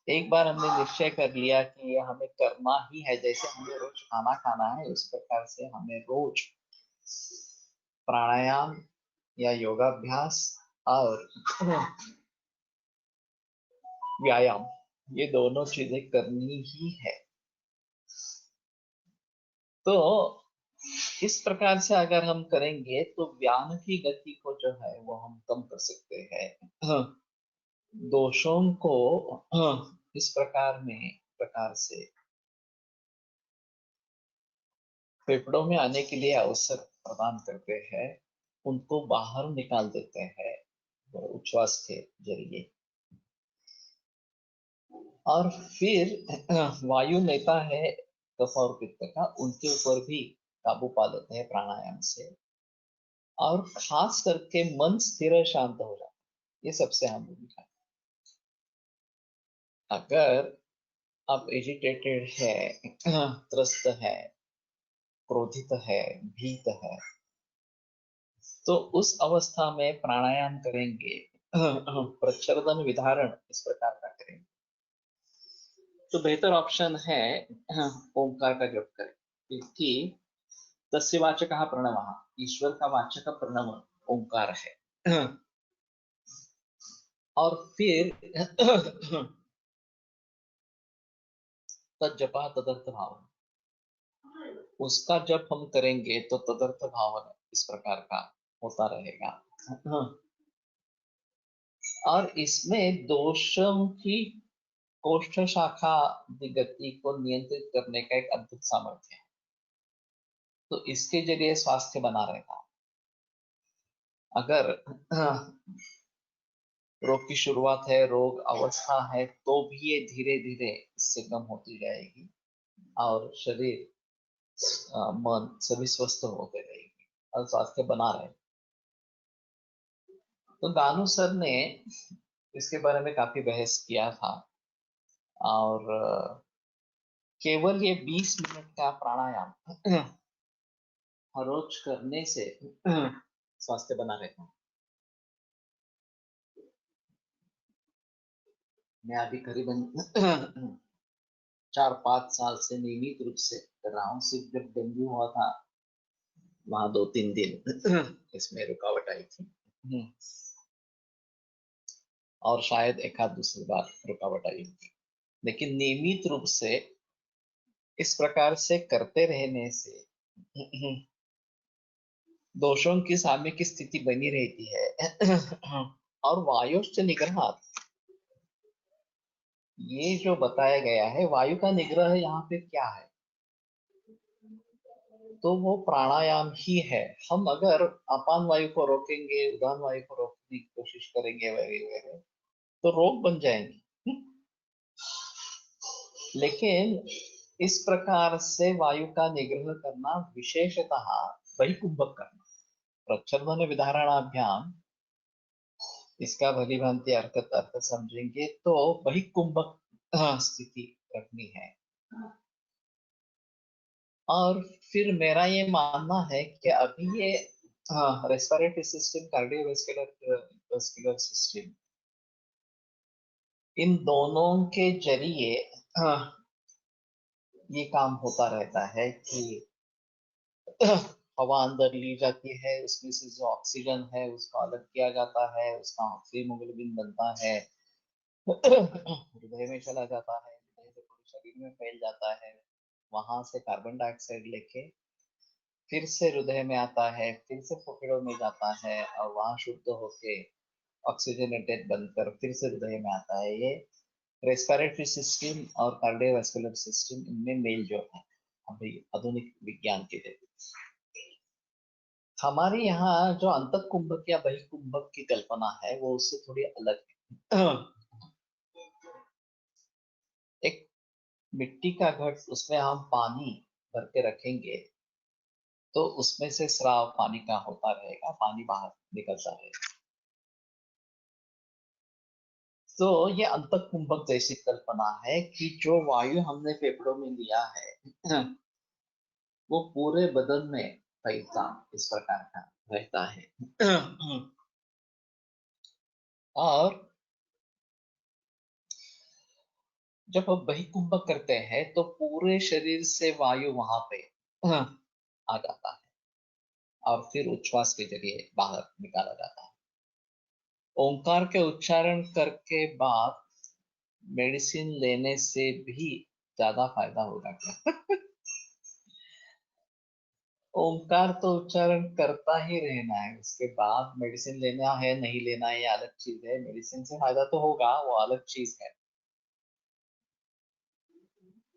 एक बार हमने निश्चय कर लिया कि ये हमें करना ही है, जैसे हमें रोज खाना खाना है उस प्रकार से हमें रोज प्राणायाम या योगाभ्यास और व्यायाम, ये दोनों चीजें करनी ही है। तो इस प्रकार से अगर हम करेंगे तो व्यान की गति को जो है वो हम कम कर सकते हैं। दोषों को इस प्रकार से फेफड़ों में आने के लिए अवसर प्रदान करते हैं, उनको बाहर निकाल देते हैं उच्छ्वास के जरिए। और फिर वायु नेता है कफ और पित्त का, उनके ऊपर भी काबू पा लेते हैं प्राणायाम से और खास करके मन स्थिर शांत हो जाता है। ये सबसे अहम भूमिका है। अगर आप एजिटेटेड है, त्रस्त है, क्रोधित है, भीत है, तो उस अवस्था में प्राणायाम करेंगे, प्रच्छन्न विधारण इस प्रकार का करेंगे तो बेहतर ऑप्शन है ओंकार का जप करें, क्योंकि तस्य वाचकः प्रणवः, ईश्वर का वाचक प्रणव ओंकार है। और फिर तज्जपा तदर्थ भाव, उसका जब हम करेंगे तो तदर्थ भाव इस प्रकार का होता रहेगा। और इसमें दोषों की कोष्ठ शाखा गति को नियंत्रित करने का एक अद्भुत सामर्थ्य है। तो इसके जरिए स्वास्थ्य बना रहेगा। अगर रोग की शुरुआत है, रोग अवस्था है, तो भी ये धीरे धीरे इससे कम होती जाएगी और शरीर मन सभी स्वस्थ होते रहेगी और स्वास्थ्य बना रहे। तो दानू सर ने इसके बारे में काफी बहस किया था और केवल ये 20 मिनट का प्राणायाम हर रोज करने से स्वास्थ्य बना रहता है। मैं अभी करीबन 4-5 साल से नियमित रूप से कर रहा हूँ। सिर्फ जब डेंगू हुआ था वहां 2-3 दिन इसमें रुकावट आई थी और शायद एक आध दूसरी बार रुकावट आई थी, लेकिन नियमित रूप से इस प्रकार से करते रहने से दोषों की साम्य की स्थिति बनी रहती है। और वायुश्च निग्रह, ये जो बताया गया है वायु का निग्रह यहाँ पे क्या है, तो वो प्राणायाम ही है। हम अगर अपान वायु को रोकेंगे, उदान वायु को रोकने की कोशिश करेंगे वगैरह वगैरह, तो रोग बन जाएंगे। लेकिन इस प्रकार से वायु का निग्रह करना विशेषतः बहिकुंभक करना। प्रच्छन्न विधारणाभ्याम इसका भली भांति अर्थ समझेंगे तो बहिकुंभक स्थिति रखनी है। और फिर मेरा ये मानना है कि अभी ये रेस्पिरेटरी सिस्टम, कार्डियोवैस्कुलर सिस्टम, इन दोनों के जरिए ये काम होता रहता है कि हवा अंदर ली जाती है, उसमें से जो ऑक्सीजन है उसको अलग किया जाता है, उसका हीमोग्लोबिन बनता है, हृदय में चला जाता है, हृदय से पूरे शरीर में फैल जाता है, वहां से कार्बन डाइऑक्साइड लेके फिर से हृदय में आता है, फिर से फेफड़ों में जाता है और वहां शुद्ध होके ऑक्सीजनेटेड बनकर फिर से हृदय में आता है। ये रेस्पिरेटरी सिस्टम और कार्डियोवैस्कुलर सिस्टम, इनमें मेल जोल है अभी आधुनिक विज्ञान के लिए। हमारे यहाँ जो अंतःकुंभक या बहिकुंभक की कल्पना है वो उससे थोड़ी अलग है। एक मिट्टी का घट, उसमें हम पानी भर के रखेंगे तो उसमें से स्राव पानी का होता रहेगा, पानी बाहर निकलता रहेगा। तो ये अंतःकुंभक जैसी कल्पना है कि जो वायु हमने फेफड़ों में लिया है वो पूरे बदन में फैलता इस प्रकार का रहता है। और जब हम बहिकुंभक करते हैं तो पूरे शरीर से वायु वहां पे आ जाता है और फिर उच्छ्वास के जरिए बाहर निकाला जाता है। ओंकार के उच्चारण करके बाद मेडिसिन लेने से भी ज्यादा फायदा होगा क्या? ओंकार तो उच्चारण करता ही रहना है, उसके बाद मेडिसिन लेना है नहीं लेना है ये अलग चीज है। मेडिसिन से फायदा तो होगा, वो अलग चीज है।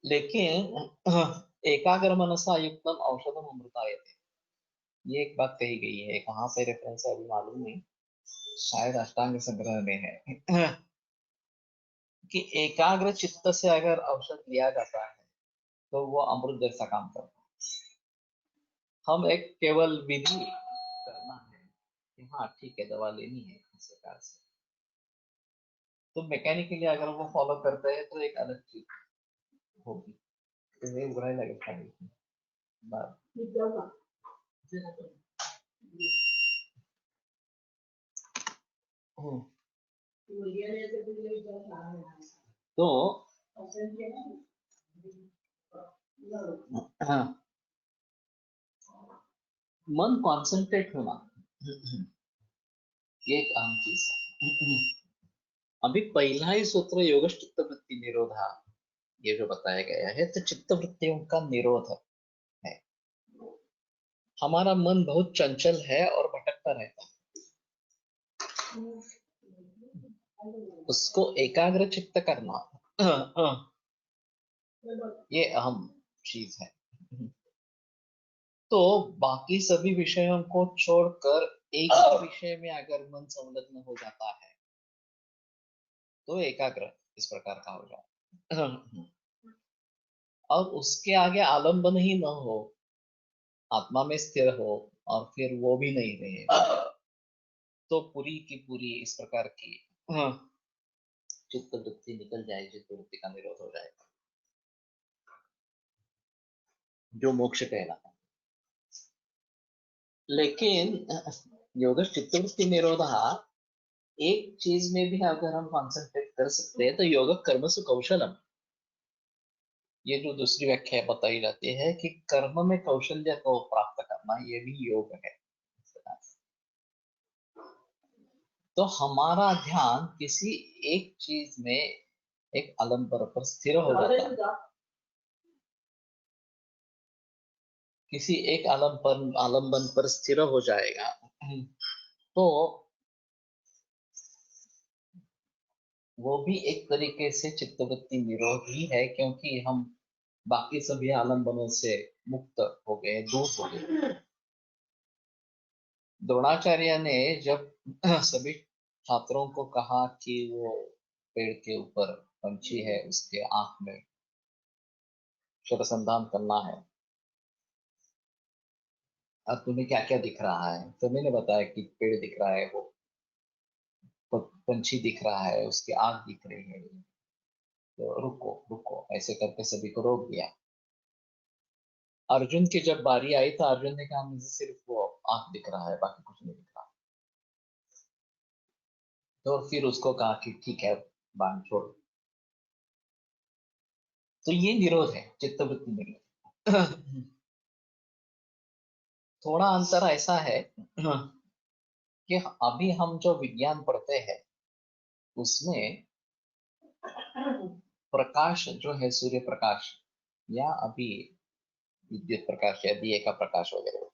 लेकिन एकाग्र मनसा युक्तम औषधम अमृतायते, ये एक बात कही गई है, कहाँ पे रेफरेंस है अभी मालूम नहीं, शायद अष्टांग संग्रह में है। कि एकाग्र चित्त से अगर औषध लिया जाता है तो वो अमृत जैसा काम करता है। हम एक केवल विधि करना है कि हाँ ठीक है दवा लेनी है इस प्रकार से, तो मैकेनिकली अगर वो फॉलो करते हैं तो एक अलग चीज होगी। तो ये बुराई लगेगा बात। हम्म, तो हाँ, मन कॉन्सेंट्रेट होना ये एक अहम चीज है। अभी पहला ही सूत्र योगश चित्तवृत्ति निरोधा, ये जो बताया गया है तो चित्तवृत्तियों का निरोध है। हमारा मन बहुत चंचल है और भटकता रहता है, उसको एकाग्र चित्त करना ये अहम चीज है। तो बाकी सभी विषयों को छोड़कर एक ही विषय में अगर मन संलग्न हो जाता है तो एकाग्र इस प्रकार का हो जाता है। और उसके आगे आलंबन ही न हो, आत्मा में स्थिर हो और फिर वो भी नहीं रहे तो पूरी की पूरी इस प्रकार की चित्त वृत्ति निकल जाए, चित्त वृत्ति का निरोध हो जाएगा, जो मोक्ष कहलाता है। लेकिन योग चित्तवृत्ति निरोध एक चीज में भी अगर हम कॉन्सेंट्रेट कर सकते हैं तो योग कर्म से कौशलम, ये जो दूसरी व्याख्या बताई जाती है कि कर्म में कौशल्य को प्राप्त करना ये भी योग है। तो हमारा ध्यान किसी एक चीज में एक आलंबर पर स्थिर हो जाता है, किसी एक आलंबन पर स्थिर हो जाएगा तो वो भी एक तरीके से चित्तवृत्ति निरोध ही है, क्योंकि हम बाकी सभी आलंबनों से मुक्त हो गए, दूर हो गए। द्रोणाचार्य ने जब सभी छात्रों को कहा कि वो पेड़ के ऊपर पंछी है उसके आंख में शरसंधान करना है। अब तुम्हें क्या क्या दिख रहा है? तो मैंने बताया कि पेड़ दिख रहा है, वो पंछी दिख रहा है, उसकी आंख दिख रही है। तो रुको रुको ऐसे करके सभी को रोक दिया। अर्जुन की जब बारी आई तो अर्जुन ने कहा मुझे सिर्फ वो आंख दिख रहा है, बाकी कुछ नहीं दिख रहा। तो फिर उसको कहा कि ठीक है, बांध छोड़। तो ये निरोध है, चित्तवृत्ति निरोध। थोड़ा अंतर ऐसा है कि अभी हम जो विज्ञान पढ़ते हैं उसमें प्रकाश जो है, सूर्य प्रकाश या अभी विद्युत प्रकाश या दिए का प्रकाश वगैरह,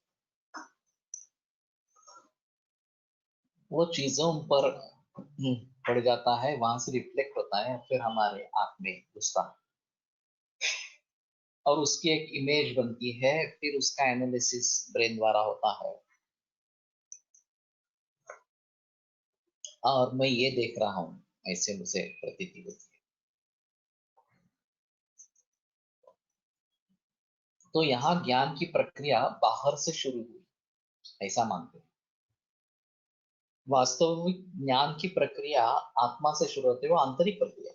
वो चीजों पर पड़ जाता है, वहां से रिफ्लेक्ट होता है, फिर हमारे आंख में घुसता है और उसकी एक इमेज बनती है, फिर उसका एनालिसिस ब्रेन द्वारा होता है और मैं ये देख रहा हूँ, ऐसे मुझे प्रतीति होती है। तो यहाँ ज्ञान की प्रक्रिया बाहर से शुरू हुई, ऐसा मानते हैं। वास्तविक ज्ञान की प्रक्रिया आत्मा से शुरू होती है, वो आंतरिक प्रक्रिया।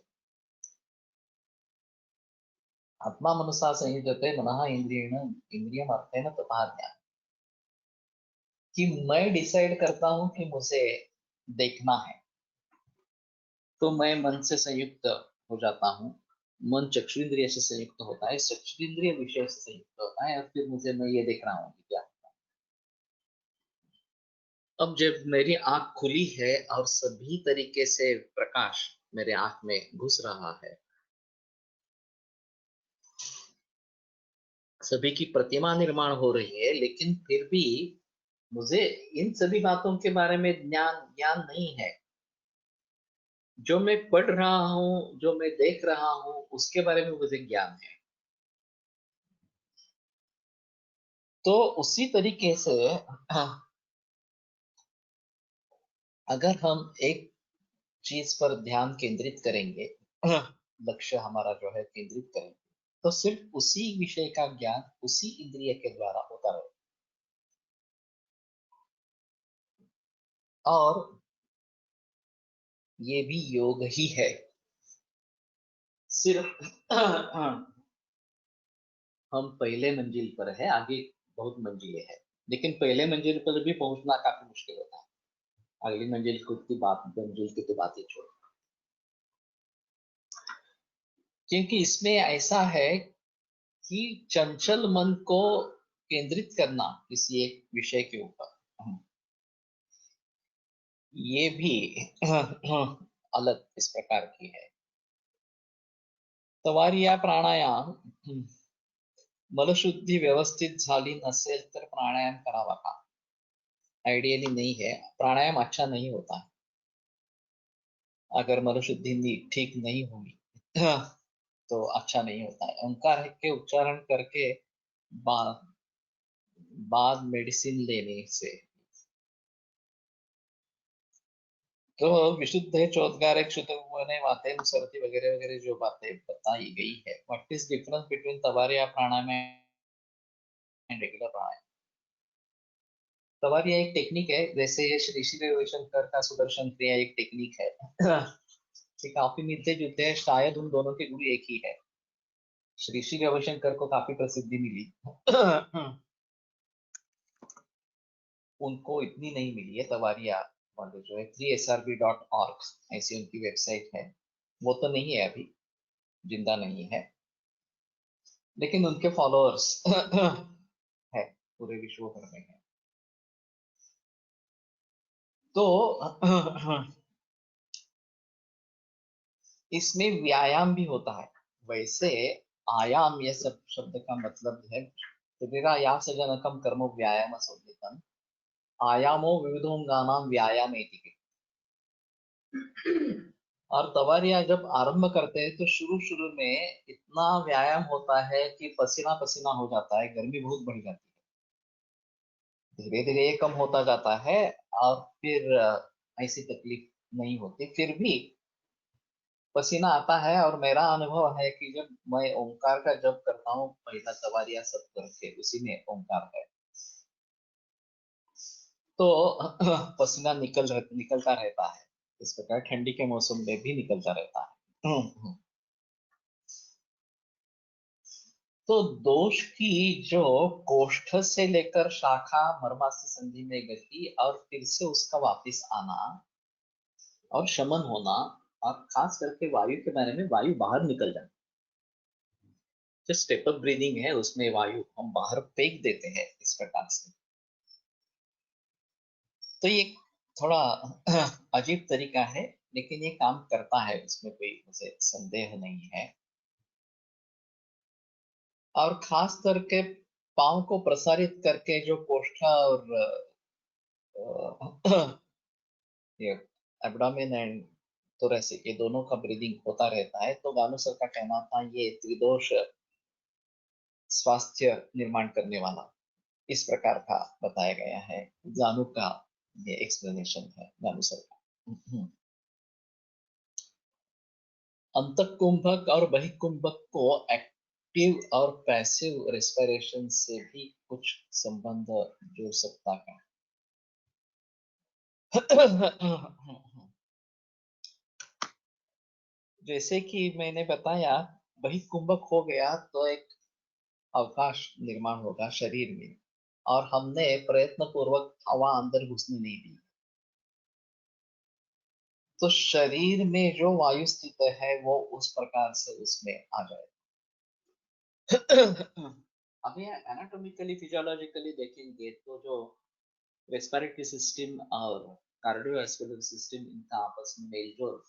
आत्मा मनसा संयुज्यते मनः इंद्रियेण इंद्रियम अर्थेन तथा ज्ञान। कि मैं डिसाइड करता हूं कि मुझे देखना है, तो मैं मन से संयुक्त हो जाता हूँ। मन चक्षुरिंद्रिय से संयुक्त होता है, चक्षुरिंद्रिय विषय से संयुक्त होता है, और फिर मुझे मैं ये देख रहा हूँ कि क्या। अब जब मेरी आंख खुली है और सभी तरीके से प्रकाश मेरे आंख में घुस रहा है, सभी की प्रतिमा निर्माण हो रही है, लेकिन फिर भी मुझे इन सभी बातों के बारे में ज्ञान ज्ञान नहीं है। जो मैं पढ़ रहा हूँ, जो मैं देख रहा हूँ, उसके बारे में मुझे ज्ञान है। तो उसी तरीके से अगर हम एक चीज पर ध्यान केंद्रित करेंगे, लक्ष्य हमारा जो है केंद्रित करेंगे, तो सिर्फ उसी विषय का ज्ञान उसी इंद्रिय के द्वारा होता रहे। और ये भी योग ही है। सिर्फ हम पहले मंजिल पर है, आगे बहुत मंजिलें हैं, लेकिन पहले मंजिल पर भी पहुंचना काफी मुश्किल होता है। अगली मंजिल की बात, मंजिल की तो बात ही छोड़। क्योंकि इसमें ऐसा है कि चंचल मन को केंद्रित करना किसी एक विषय के ऊपर, ये भी अलग इस प्रकार की है। तवारी या प्राणायाम, मनशुद्धी व्यवस्थित झाली नसेल तर प्राणायाम करावा का? आइडियली नहीं है, प्राणायाम अच्छा नहीं होता है अगर मनोशुद्धि ठीक नहीं होगी। तो अच्छा नहीं होता है। ओंकार के उच्चारण करके बाद बाद मेडिसिन लेने से। तो विशुद्ध है चौथगार एक शुद्ध बने बातें मुसरती वगैरह वगैरह जो बातें बताई गई है। व्हाट इज डिफरेंस बिटवीन तवारिया प्राणायाम एंड रेगुलर प्राणायाम? तवारिया एक टेक्निक है, जैसे ये श्री श्री रविशंकर का सुदर्शन क्रिया एक टेक्निक है। ये काफी मिलते जुलते हैं, शायद उन दोनों के गुरु एक ही है। श्री श्री रविशंकर को काफी प्रसिद्धि मिली। उनको इतनी नहीं मिली है तवारिया वाले जो है। 3srb.org ऐसी उनकी वेबसाइट है। वो तो नहीं है अभी, जिंदा नहीं है, लेकिन उनके फॉलोअर्स है, पूरे विश्व भर में है। तो इसमें व्यायाम भी होता है। वैसे आयाम, यह सब शब्द का मतलब है शरीरायास जनकम कर्म व्यायाम संहितम आयामो विविधोंगानाम व्यायाम। और तवारिया जब आरंभ करते हैं तो शुरू शुरू में इतना व्यायाम होता है कि पसीना पसीना हो जाता है, गर्मी बहुत बढ़ जाती है। धीरे धीरे ये कम होता जाता है और फिर ऐसी तकलीफ नहीं होती। फिर भी पसीना आता है, और मेरा अनुभव है कि जब मैं ओंकार का जप करता हूँ, पहला सवारिया सब करके उसी में ओंकार है, तो पसीना निकलता रहता है। इस प्रकार ठंडी के मौसम में भी निकलता रहता है। तो दोष की जो कोष्ठ से लेकर शाखा मर्मास्थ संधि में गति, और फिर से उसका वापिस आना और शमन होना, और खास करके वायु के बारे में, वायु बाहर निकल जाना, जो स्टेप अप ब्रीदिंग है उसमें वायु हम बाहर फेंक देते हैं इस प्रकार से। तो ये थोड़ा अजीब तरीका है, लेकिन ये काम करता है, इसमें कोई मुझे संदेह नहीं है। और खास करके पाँव को प्रसारित करके जो कोष्ठा और ये एब्डोमेन एंड thoracic, ये दोनों का ब्रीदिंग होता रहता है, तो गानू सर का कहना था ये त्रिदोष स्वास्थ्य निर्माण करने वाला, इस प्रकार का बताया गया है। गानू का ये एक्सप्लेनेशन है गानू सर का। अंतःकुंभक और बहिकुंभक को एक्टिव और पैसिव रेस्पिरेशन से भी कुछ संबंध जुड़ सकता है। जैसे कि मैंने बताया, बहिकुंभक हो गया तो एक अवकाश निर्माण होगा शरीर में, और हमने प्रयत्न पूर्वक हवा अंदर घुसने नहीं दी, तो शरीर में जो वायु स्थित है वो उस प्रकार से उसमें आ जाए। अभी एनाटॉमिकली फिजियोलॉजिकली देखेंगे तो जो रेस्पिरेटरी सिस्टम और कार्डियोवास्कुलर सिस्टम, इनका आपस में मेलजोल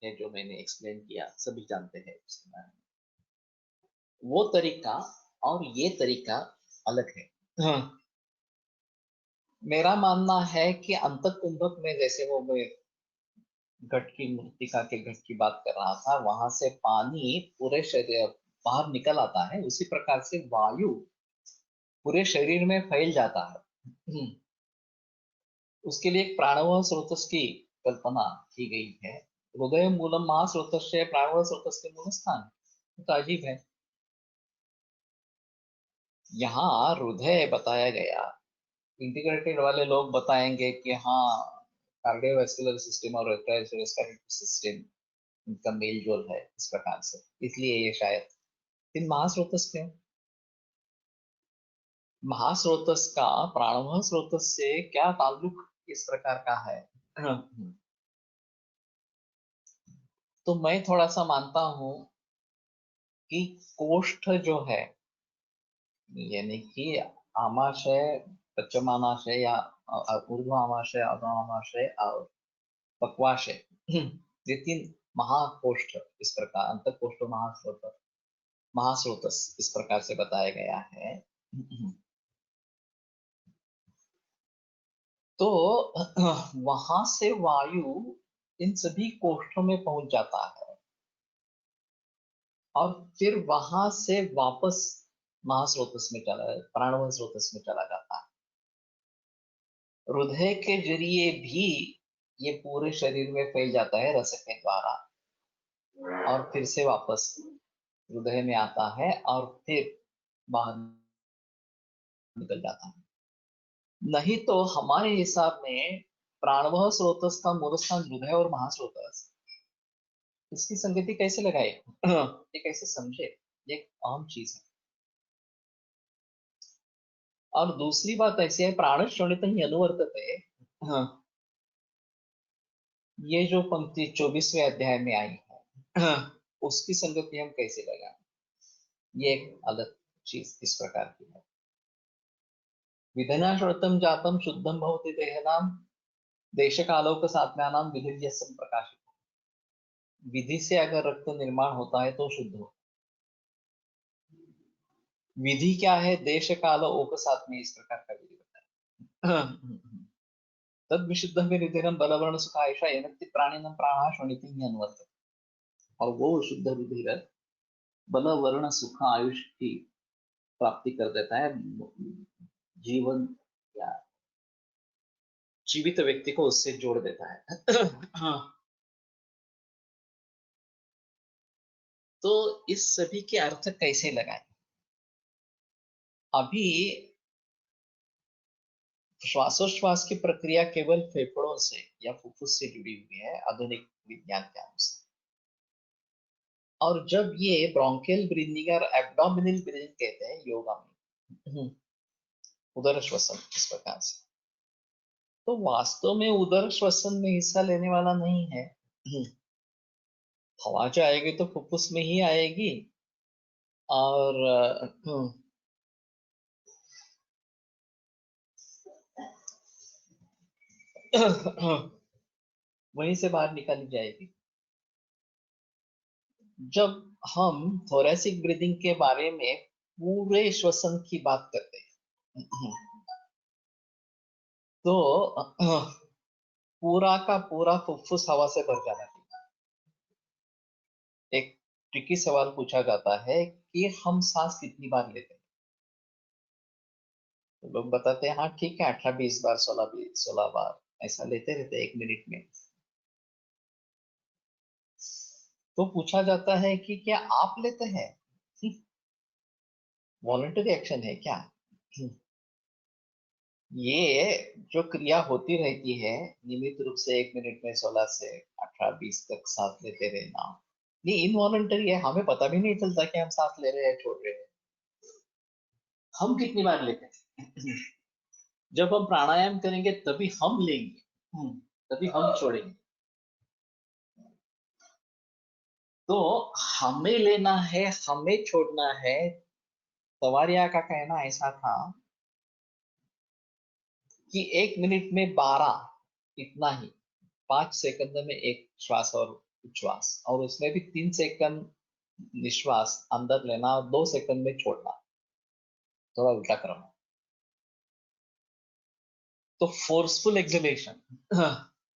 है, जो मैंने एक्सप्लेन किया, सभी जानते हैं उसके बारे में। वो तरीका और ये तरीका अलग है। हाँ। मेरा मानना है कि अंतःकुंभक में, जैसे वो मैं घट की मृतिका के घट की बात कर रहा था, वहां से पानी पूरे शरीर बाहर निकल आता है, उसी प्रकार से वायु पूरे शरीर में फैल जाता है। उसके लिए एक प्राणवायु स्रोतस की कल्पना की गई है। हृदय मूलम महास्रोतस्य प्राणवायु स्रोतस के मूल स्थान, तो अजीब है। यहाँ हृदय बताया गया, इंटीग्रेटेड वाले लोग बताएंगे कि हाँ, कार्डियोवास्कुलर सिस्टम और रेस्पिरेटरी सिस्टम, इनका मेल जोल है इस प्रकार से, इसलिए ये शायद। फिर महास्रोतस क्यों? महास्रोतस का प्राणवायु स्रोतस से क्या ताल्लुक इस प्रकार का है? तो मैं थोड़ा सा मानता हूं कि कोष्ठ जो है, यानी कि आमाशय, पश्चिमाशय या ऊर्ध्व आमाशय, अधो आमाशय और पक्वाशय, ये तीन महाकोष्ठ इस प्रकार, अंतकोष्ठ महास्रोतस इस प्रकार से बताया गया है। तो वहां से वायु इन सभी कोष्ठों में पहुंच जाता है, और फिर वहां से वापस महास्रोतस में चला, प्राणवायु स्रोतस में चला जाता है। हृदय के जरिए भी ये पूरे शरीर में फैल जाता है रस के द्वारा, और फिर से वापस हृदय में आता है, और फिर बाहर निकल जाता है। नहीं तो हमारे हिसाब में प्राणवायु स्रोतस का मूल स्थान हृदय और महास्रोतस, इसकी संगति कैसे लगाए? ये कैसे समझे? ये एक अहम चीज है। और दूसरी बात ऐसी है, प्राण शोणित ही अनुवर्तते। हाँ, ये जो पंक्ति 24वें अध्याय में आई है, हाँ, उसकी संगति हम कैसे लगाएं? ये एक अलग चीज इस प्रकार की है। विधनाश्रतम जातम शुद्धम भवति देहनाम देश कालोक सात्म्यानाम विधि प्रकाशित। विधि से अगर रक्त निर्माण होता है तो शुद्ध हो। विधि क्या है? देश काल ओक सात्म्य, इस प्रकार का विधि बताया। तद विशुद्ध में रुधिरम बलवर्ण सुखायुषा एनक्ति प्राणिनम प्राणा शोणिति ही अनुवर्त। और वो शुद्ध रुधिर बल वर्ण सुख आयुष की प्राप्ति कर देता है, जीवन या जीवित व्यक्ति को उससे जोड़ देता है। हाँ। तो इस सभी के अर्थ कैसे लगाएं? अभी श्वासोश्वास की प्रक्रिया केवल फेफड़ों से या फुफ्फुस से जुड़ी हुई है आधुनिक विज्ञान के अनुसार। और जब ये ब्रोंकियल ब्रीदिंग और एब्डोमिनल ब्रीदिंग कहते हैं योगा में, उदर श्वसन इस प्रकार से, तो वास्तव में उदर श्वसन में हिस्सा लेने वाला नहीं है। हवा जो आएगी तो फुफ्फुस में ही आएगी, और वहीं से बाहर निकाली जाएगी। जब हम थोरेसिक ब्रीदिंग के बारे में पूरे श्वसन की बात करते हैं, तो पूरा का पूरा फुफ्फुस हवा से भर जाना चाहिए। एक ट्रिकी सवाल पूछा जाता है कि हम सांस कितनी बार लेते हैं, तो लोग बताते हैं हाँ ठीक है 18-20 बार, 16 बार ऐसा लेते रहते हैं 1 मिनट में। तो पूछा जाता है कि क्या आप लेते हैं, वॉलंटरी एक्शन है क्या? ये जो क्रिया होती रहती है नियमित रूप से 1 मिनट में 16 से 18-20 तक सांस लेते रहना, ये इनवॉलंटरी है, हमें पता भी नहीं चलता कि हम सांस ले रहे हैं छोड़ रहे हैं। हम कितनी बार लेते हैं? जब हम प्राणायाम करेंगे तभी हम लेंगे, तभी हम छोड़ेंगे। तो हमें लेना है, हमें छोड़ना है। सवारिया का कहना ऐसा था कि 1 मिनट में 12, इतना ही, 5 सेकंड में एक श्वास और उच्छ्वास, और उसमें भी 3 सेकंड निश्वास अंदर लेना और 2 सेकंड में छोड़ना, थोड़ा उल्टा क्रम है। तो फोर्सफुल एक्सलेशन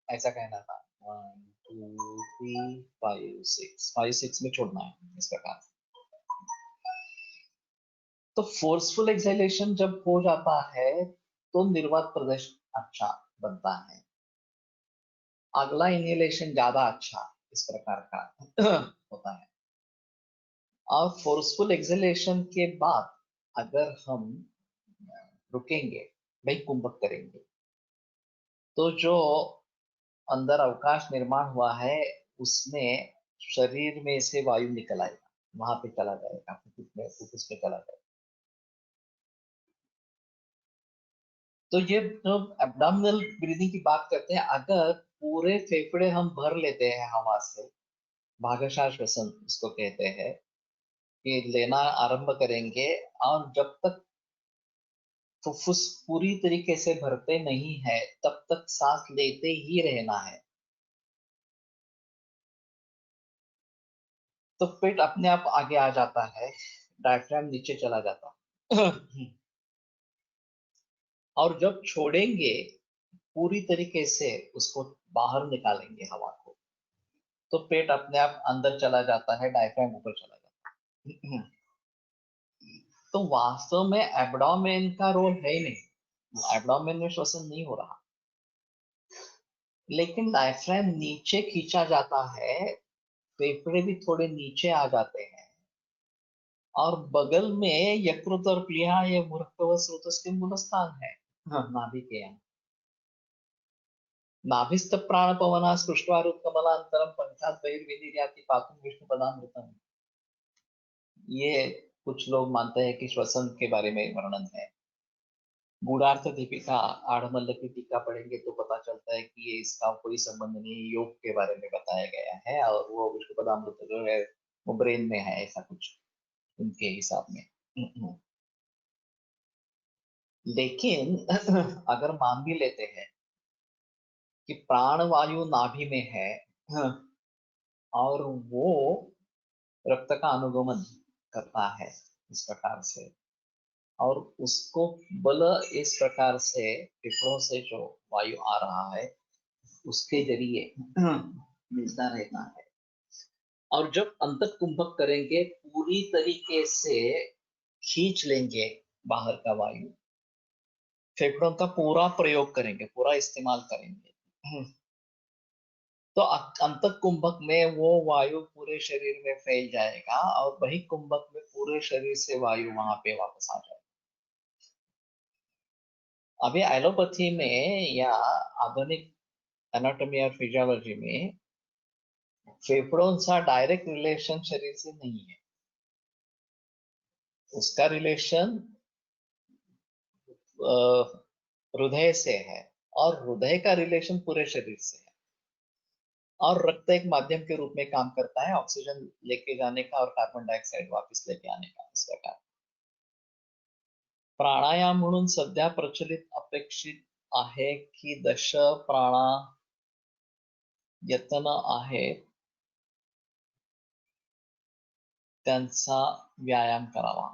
ऐसा कहना था, 1 2 3 5 6, 5 6 में छोड़ना है इस प्रकार। तो फोर्सफुल एक्सलेशन जब हो जाता है तो निर्वात प्रदेश अच्छा बनता है, अगला इनहेलेशन ज्यादा अच्छा इस प्रकार का होता है। और फोर्सफुल एक्सलेशन के बाद अगर हम रुकेंगे, भाई कुंभक करेंगे, तो जो अंदर अवकाश निर्माण हुआ है उसमें शरीर में से वायु निकल आएगा, वहां पे चला जाएगा, फुफ्फुस में चला जाएगा। तो ये जो एब्डोमिनल ब्रीदिंग की बात करते हैं, अगर पूरे फेफड़े हम भर लेते हैं हवा से, भागशः श्वसन इसको कहते हैं, कि लेना आरंभ करेंगे, और जब तक फुफ्फुस पूरी तरीके से भरते नहीं है तब तक सांस लेते ही रहना है, तो पेट अपने आप आगे आ जाता है, डायफ्राम नीचे चला जाता है। और जब छोड़ेंगे पूरी तरीके से, उसको बाहर निकालेंगे हवा को, तो पेट अपने आप अंदर चला जाता है, डायफ्राम ऊपर चला जाता है। तो वास्तव में एब्डोमेन का रोल है ही नहीं, एब्डोमेन में श्वसन नहीं हो रहा, लेकिन डायफ्राम नीचे खींचा जाता है, फेफड़े भी थोड़े नीचे आ जाते हैं, और बगल में यकृत और प्लीहा ये मूर्खव स्रोतस के मूलस्थान है, हाँ, नाभि के यहाँ। नाभिस्थ प्राण पवना स्पृष्ट्वारुत्कमलांतरम पंचात बहिर्विनिर्याति पातुम विष्णु पदामृतम। ये कुछ लोग मानते हैं कि श्वसन के बारे में वर्णन है। गूढ़ार्थ दीपिका आढ़मल्ल की टीका पढ़ेंगे तो पता चलता है कि ये इसका कोई संबंध नहीं, योग के बारे में बताया गया है, और वो विष्णु पदामृत जो है वो ब्रेन में है, ऐसा कुछ उनके हिसाब में। लेकिन अगर मान भी लेते हैं कि प्राण वायु नाभि में है, और वो रक्त का अनुगमन करता है इस प्रकार से, और उसको बल इस प्रकार से फेफड़ों से जो वायु आ रहा है उसके जरिए मिलता रहना है। और जब अंतः कुंभक करेंगे पूरी तरीके से खींच लेंगे बाहर का वायु, फेफड़ों का पूरा प्रयोग करेंगे, पूरा इस्तेमाल करेंगे, तो अंतः कुंभक में वो वायु पूरे शरीर में फैल जाएगा और वही कुंभक में पूरे शरीर से वायु वहां पे वापस आ जाएगा। अभी एलोपैथी में या आधुनिक एनाटॉमी और फिजियोलॉजी में फेफड़ों सा डायरेक्ट रिलेशन शरीर से नहीं है, उसका रिलेशन हृदय से है और हृदय का रिलेशन पूरे शरीर से है। और रक्त एक माध्यम के रूप में काम करता है ऑक्सीजन लेके जाने का और कार्बन डाइऑक्साइड वापस लेके आने का। इस प्रकार प्राणायाम म्हणून सध्या प्रचलित अपेक्षित आहे की दश प्राणायतन आहेत त्यांचा व्यायाम करावा।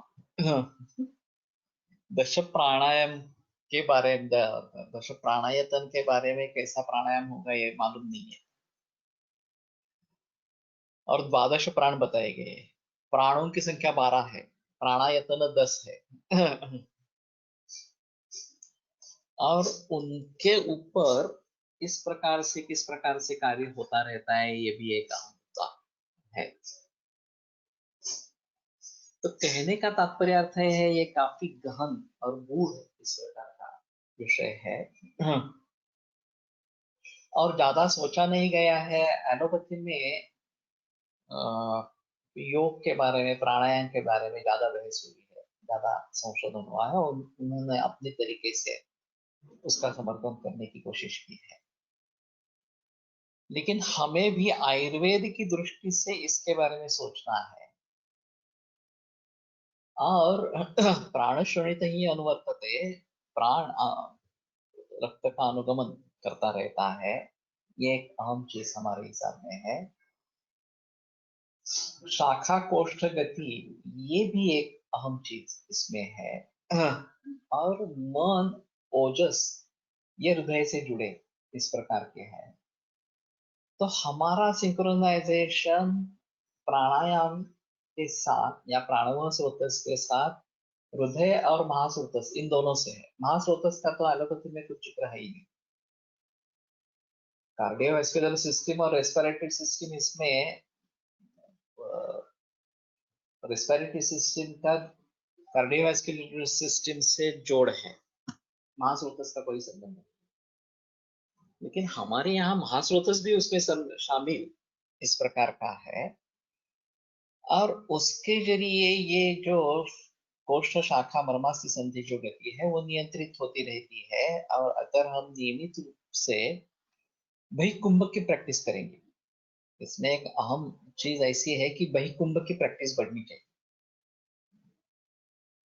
दश प्राणायाम के बारे में, दश प्राणायतन के बारे में कैसा प्राणायाम होगा ये मालूम नहीं है। और द्वादश प्राण बताए गए, प्राणों की संख्या 12 है, प्राणायतन 10 है। और उनके ऊपर इस प्रकार से किस प्रकार से कार्य होता रहता है ये भी एक अहम मुद्दा है। तो कहने का तात्पर्य अर्थ है ये काफी गहन और गूढ़ इस प्रकार का विषय है और ज्यादा सोचा नहीं गया है। एलोपैथी में योग के बारे में, प्राणायाम के बारे में ज्यादा बहस हुई है, ज्यादा संशोधन हुआ है और उन्होंने अपने तरीके से उसका समर्थन करने की कोशिश की है। लेकिन हमें भी आयुर्वेद की दृष्टि से इसके बारे में सोचना है। और प्राण शोणित ही अनुवर्तते, प्राण रक्त का अनुगमन करता रहता है, ये एक अहम चीज हमारे हिसाब में है। शाखा कोष्ठ गति ये भी एक अहम चीज इसमें है। और मन, ओजस ये हृदय से जुड़े इस प्रकार के हैं। तो हमारा सिंक्रोनाइजेशन प्राणायाम के साथ या प्राणव स्रोतस के साथ हृदय और महास्रोतस इन दोनों से है। महास्रोतस का तो एलोपैथी में कुछ जिक्र है ही नहीं। कार्डियोवास्कुलर सिस्टम और रेस्पिरेटरी सिस्टम इसमें, रेस्पिरेटरी सिस्टम का कार्डियोवास्कुलर सिस्टम से जोड़ है, महास्रोतस का कोई संबंध नहीं। लेकिन हमारे यहाँ महास्रोतस भी उसमें शामिल इस प्रकार का है। और उसके जरिए ये जो कोष्ठ शाखा मर्मास्थि संधि जो गति है वो नियंत्रित होती रहती है। और अगर हम नियमित रूप से बही कुंभक की प्रैक्टिस करेंगे, इसमें एक अहम चीज ऐसी है कि बही कुंभक की प्रैक्टिस बढ़नी चाहिए।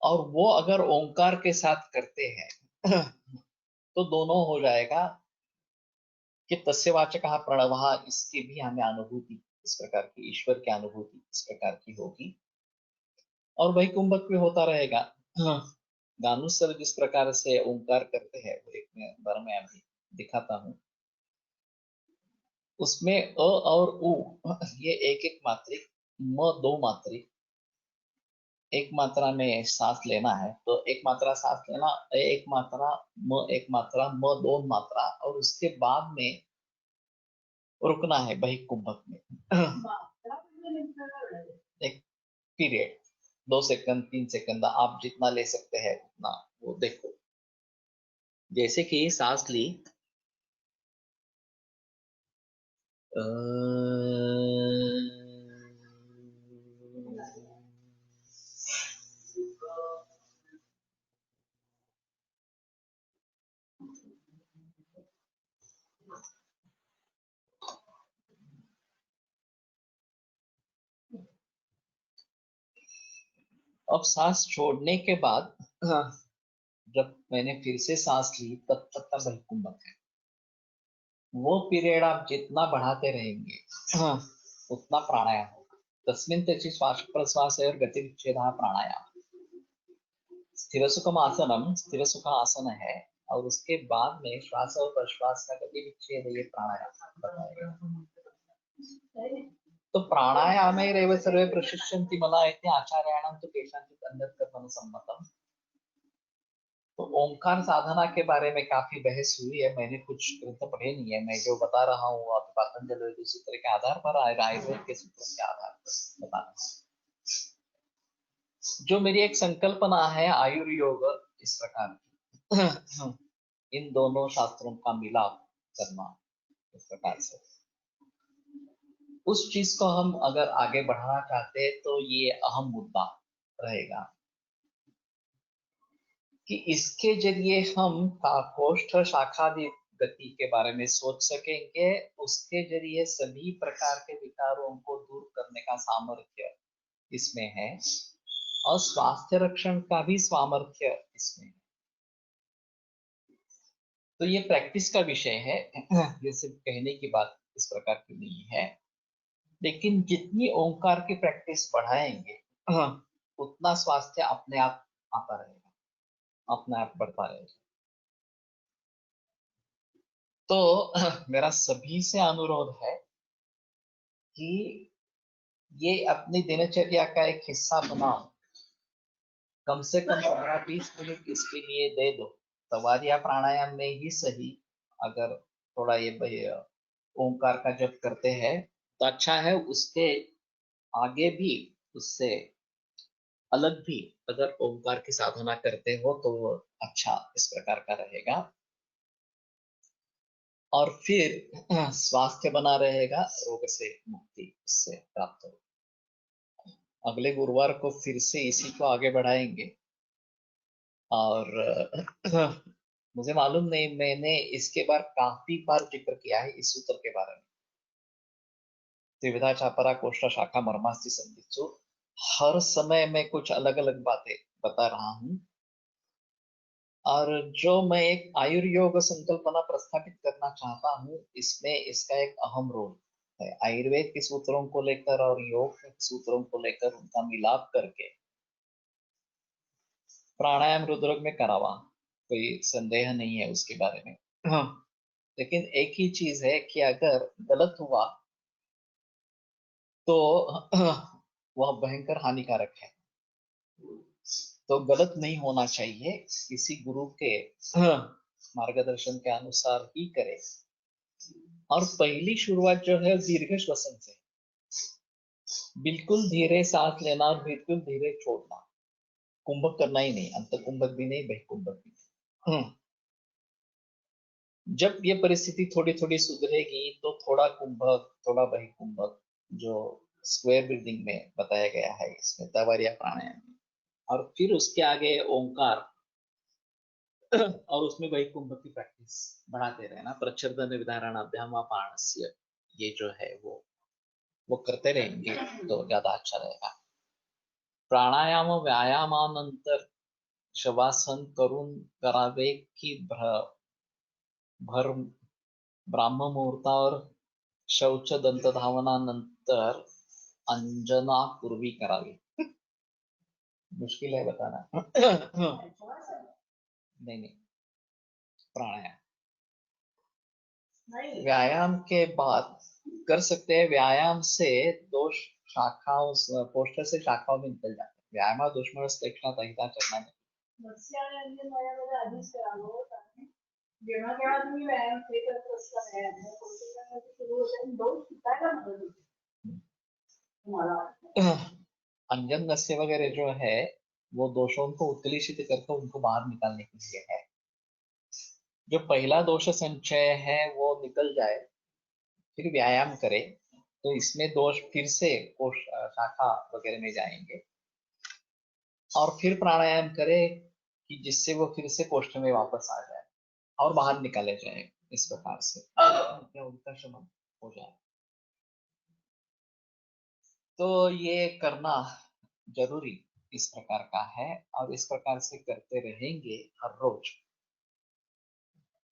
और वो अगर ओंकार के साथ करते हैं तो दोनों हो जाएगा कि तस्य वाचकः प्रणवः, इसकी भी हमें अनुभूति इस प्रकार की, ईश्वर की अनुभूति इस प्रकार की होगी। और वही कुंभक भी होता रहेगा। गानुस्वर जिस प्रकार से ओंकार करते हैं वो एक बार मैं अभी दिखाता हूँ। उसमें अ और उ ये एक एक मात्रिक, म दो मात्रिक, एक मात्रा में सांस लेना है तो एक मात्रा सांस लेना, एक मात्रा एक मात्रा म दो मात्रा, और उसके बाद में रुकना है वही कुंभक में। एक पीरियड 2 सेकंड 3 सेकंड आप जितना ले सकते हैं उतना वो देखो। जैसे कि सांस ली, अब सांस छोड़ने के बाद जब मैंने फिर से सांस ली तब तक का वही कुंभक है। वो पीरियड आप जितना बढ़ाते रहेंगे उतना प्राणायाम होगा। तस्मिन् त्यजि श्वास प्रश्वास और गति विच्छेद प्राणायाम। स्थिर सुखम आसनम, स्थिर सुख आसन है और उसके बाद में श्वास और प्रश्वास का गति विच्छेद ये प्राणायाम बताएगा। तो प्राणायामेरेव सर्वे प्रशिष्यन्ति मला इति आचार्याणां तु केषाञ्चित् अन्यत् कर्मणु सम्मतम्। तो ओंकार साधना के बारे में काफी बहस हुई है। मैंने कुछ ग्रंथ पढ़े नहीं है, मैं जो बता रहा हूँ आप पातंजलि सूत्र के आधार पर, आयुर्वेद के सूत्रों के आधार पर बता रहा हूँ। जो मेरी एक संकल्पना है आयुर्योग इस प्रकार की, इन दोनों शास्त्रों का मिलाप करना इस प्रकार से, उस चीज को हम अगर आगे बढ़ाना चाहते हैं तो ये अहम मुद्दा रहेगा कि इसके जरिए हम कोष्ठ शाखादि गति के बारे में सोच सकेंगे। उसके जरिए सभी प्रकार के विकारों को दूर करने का सामर्थ्य इसमें है और स्वास्थ्य रक्षण का भी सामर्थ्य इसमें है। तो ये प्रैक्टिस का विषय है, ये सिर्फ कहने की बात इस प्रकार की नहीं है। लेकिन जितनी ओंकार की प्रैक्टिस बढ़ाएंगे उतना स्वास्थ्य अपने आप आता रहेगा, अपने आप बढ़ता रहेगा। तो मेरा सभी से अनुरोध है कि ये अपनी दिनचर्या का एक हिस्सा बनाओ, कम से कम 15-20 मिनट इसके लिए दे दो। सवार या प्राणायाम में ही सही, अगर थोड़ा ये ओंकार का जप करते हैं तो अच्छा है। उसके आगे भी, उससे अलग भी अगर ओंकार की साधना करते हो तो वो अच्छा इस प्रकार का रहेगा और फिर स्वास्थ्य बना रहेगा, रोग से मुक्ति उससे प्राप्त हो। अगले गुरुवार को फिर से इसी को आगे बढ़ाएंगे और मुझे मालूम नहीं, मैंने इसके बार काफी बार जिक्र किया है इस सूत्र के बारे में, त्रिविधा चापरा कोष्ठा शाखा मर्मास्ति संधित्सु। हर समय मैं कुछ अलग अलग बातें बता रहा हूँ और जो मैं एक आयुर्योग संकल्पना प्रस्थापित करना चाहता हूँ, इसमें इसका एक अहम रोल है। आयुर्वेद के सूत्रों को लेकर और योग के सूत्रों को लेकर उनका मिलाप करके प्राणायाम रुद्रक में करावा, कोई संदेह नहीं है उसके बारे में। हाँ। लेकिन एक ही चीज है कि अगर गलत हुआ तो वह भयंकर हानिकारक है। तो गलत नहीं होना चाहिए, किसी गुरु के मार्गदर्शन के अनुसार ही करे। और पहली शुरुआत जो है दीर्घ श्वसन से, बिल्कुल धीरे सांस लेना और बिल्कुल धीरे छोड़ना, कुंभक करना ही नहीं, अंत कुंभक भी नहीं, बहिकुंभक भी नहीं। जब ये परिस्थिति थोड़ी थोड़ी सुधरेगी तो थोड़ा कुंभक थोड़ा बहिकुंभक, जो स्क्वायर ब्रीदिंग में बताया गया है इसमें तवारिया प्राणायाम में, और फिर उसके आगे ओंकार और उसमें बहिकुंभक की प्रैक्टिस बढ़ाते रहना। प्रच्छन्न विधारण अभ्याम पाणस्य, ये जो है वो करते रहेंगे तो ज्यादा अच्छा रहेगा। प्राणायाम व्यायामानंतर शवासन करून करावे की भर ब्राह्म मुहूर्तावर शौच दंतधावनानंतर अंजना पूर्वी करावी। मुश्किल है बताना। नहीं नहीं, प्राणायाम व्यायाम के बाद कर सकते हैं। व्यायाम से दोष शाखाओं पोस्टर से शाखाओं में निकल जाते हैं। व्यायाम दुश्मन तीक्ष्ण संहिता चलना नहीं। मत्स्य आणि अंजन व्यायामामध्ये आधीच करावं, कारण जेव्हा केव्हा तुम्ही व्यायाम हे करत असताना कौशल्यामध्ये सुरू होते आणि दोष शिकायला मदत होते मला वाटतं। अंजन नस्य वगैरह जो है वो दोषों को उत्कलिशित करके उनको बाहर निकालने के लिए है। जो पहला दोष संचय है वो निकल जाए, फिर व्यायाम करे तो इसमें दोष फिर से कोश शाखा वगैरह में जाएंगे और फिर प्राणायाम करे कि जिससे वो फिर से कोष्ठ में वापस आ जाए और बाहर निकाले जाए। इस प्रकार से क्या उनका शमन हो जाए। तो ये करना जरूरी इस प्रकार का है और इस प्रकार से करते रहेंगे हर रोज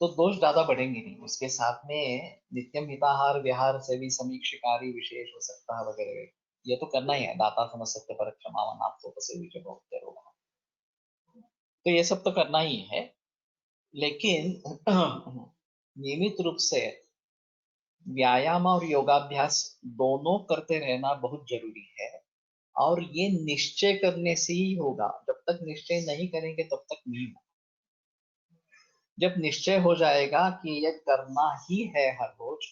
तो दोष ज्यादा बढ़ेंगे नहीं। उसके साथ में नित्यम हिताहार विहार से भी समीक्षकारी विशेष हो सकता है वगैरह, ये तो करना ही है। दाता समझ सकते पर क्षमा आप तो तो ये सब तो करना ही है। लेकिन नियमित रूप से व्यायाम और योगाभ्यास दोनों करते रहना बहुत जरूरी है और ये निश्चय करने से ही होगा। जब तक निश्चय नहीं करेंगे तब तक नहीं होगा। जब निश्चय हो जाएगा कि ये करना ही है हर रोज,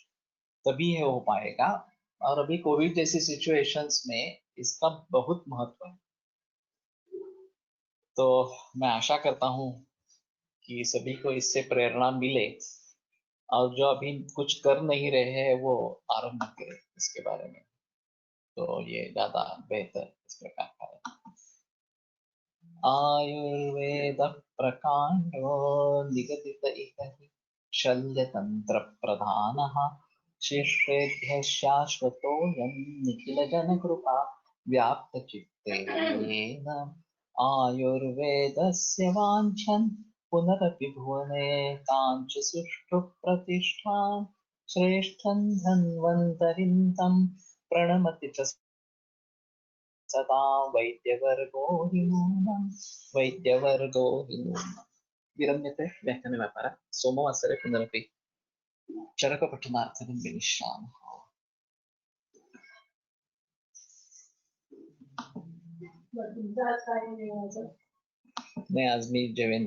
तभी ये हो पाएगा। और अभी कोविड जैसी सिचुएशंस में इसका बहुत महत्व है। तो मैं आशा करता हूँ कि सभी को इससे प्रेरणा मिले, और जो अभी कुछ कर नहीं रहे हैं वो आरंभ करें इसके बारे में, तो ये ज्यादा बेहतर इस प्रकार का है। आयुर्वेद प्रकांडो निगदित इह शल्यतंत्र प्रधानः शिष्येभ्यः शाश्वतोऽयं निखिलजनकृपा व्याप्तचित्तेन आयुर्वेदस्य वाञ्छन् पुनरपि भुवने काञ्च सुष्ठु प्रतिष्ठां श्रेष्ठं धन्वन्तरिं तं प्रणमति च सदा वैद्यवर्गो हि नूनम् विरम्यते व्याख्याने व्यापारः सोमवासरे पुनरपि चरकपठनार्थं विनिश्यामः। तुमचा आज काय नाही होतं? नाही, आज मी जेवेन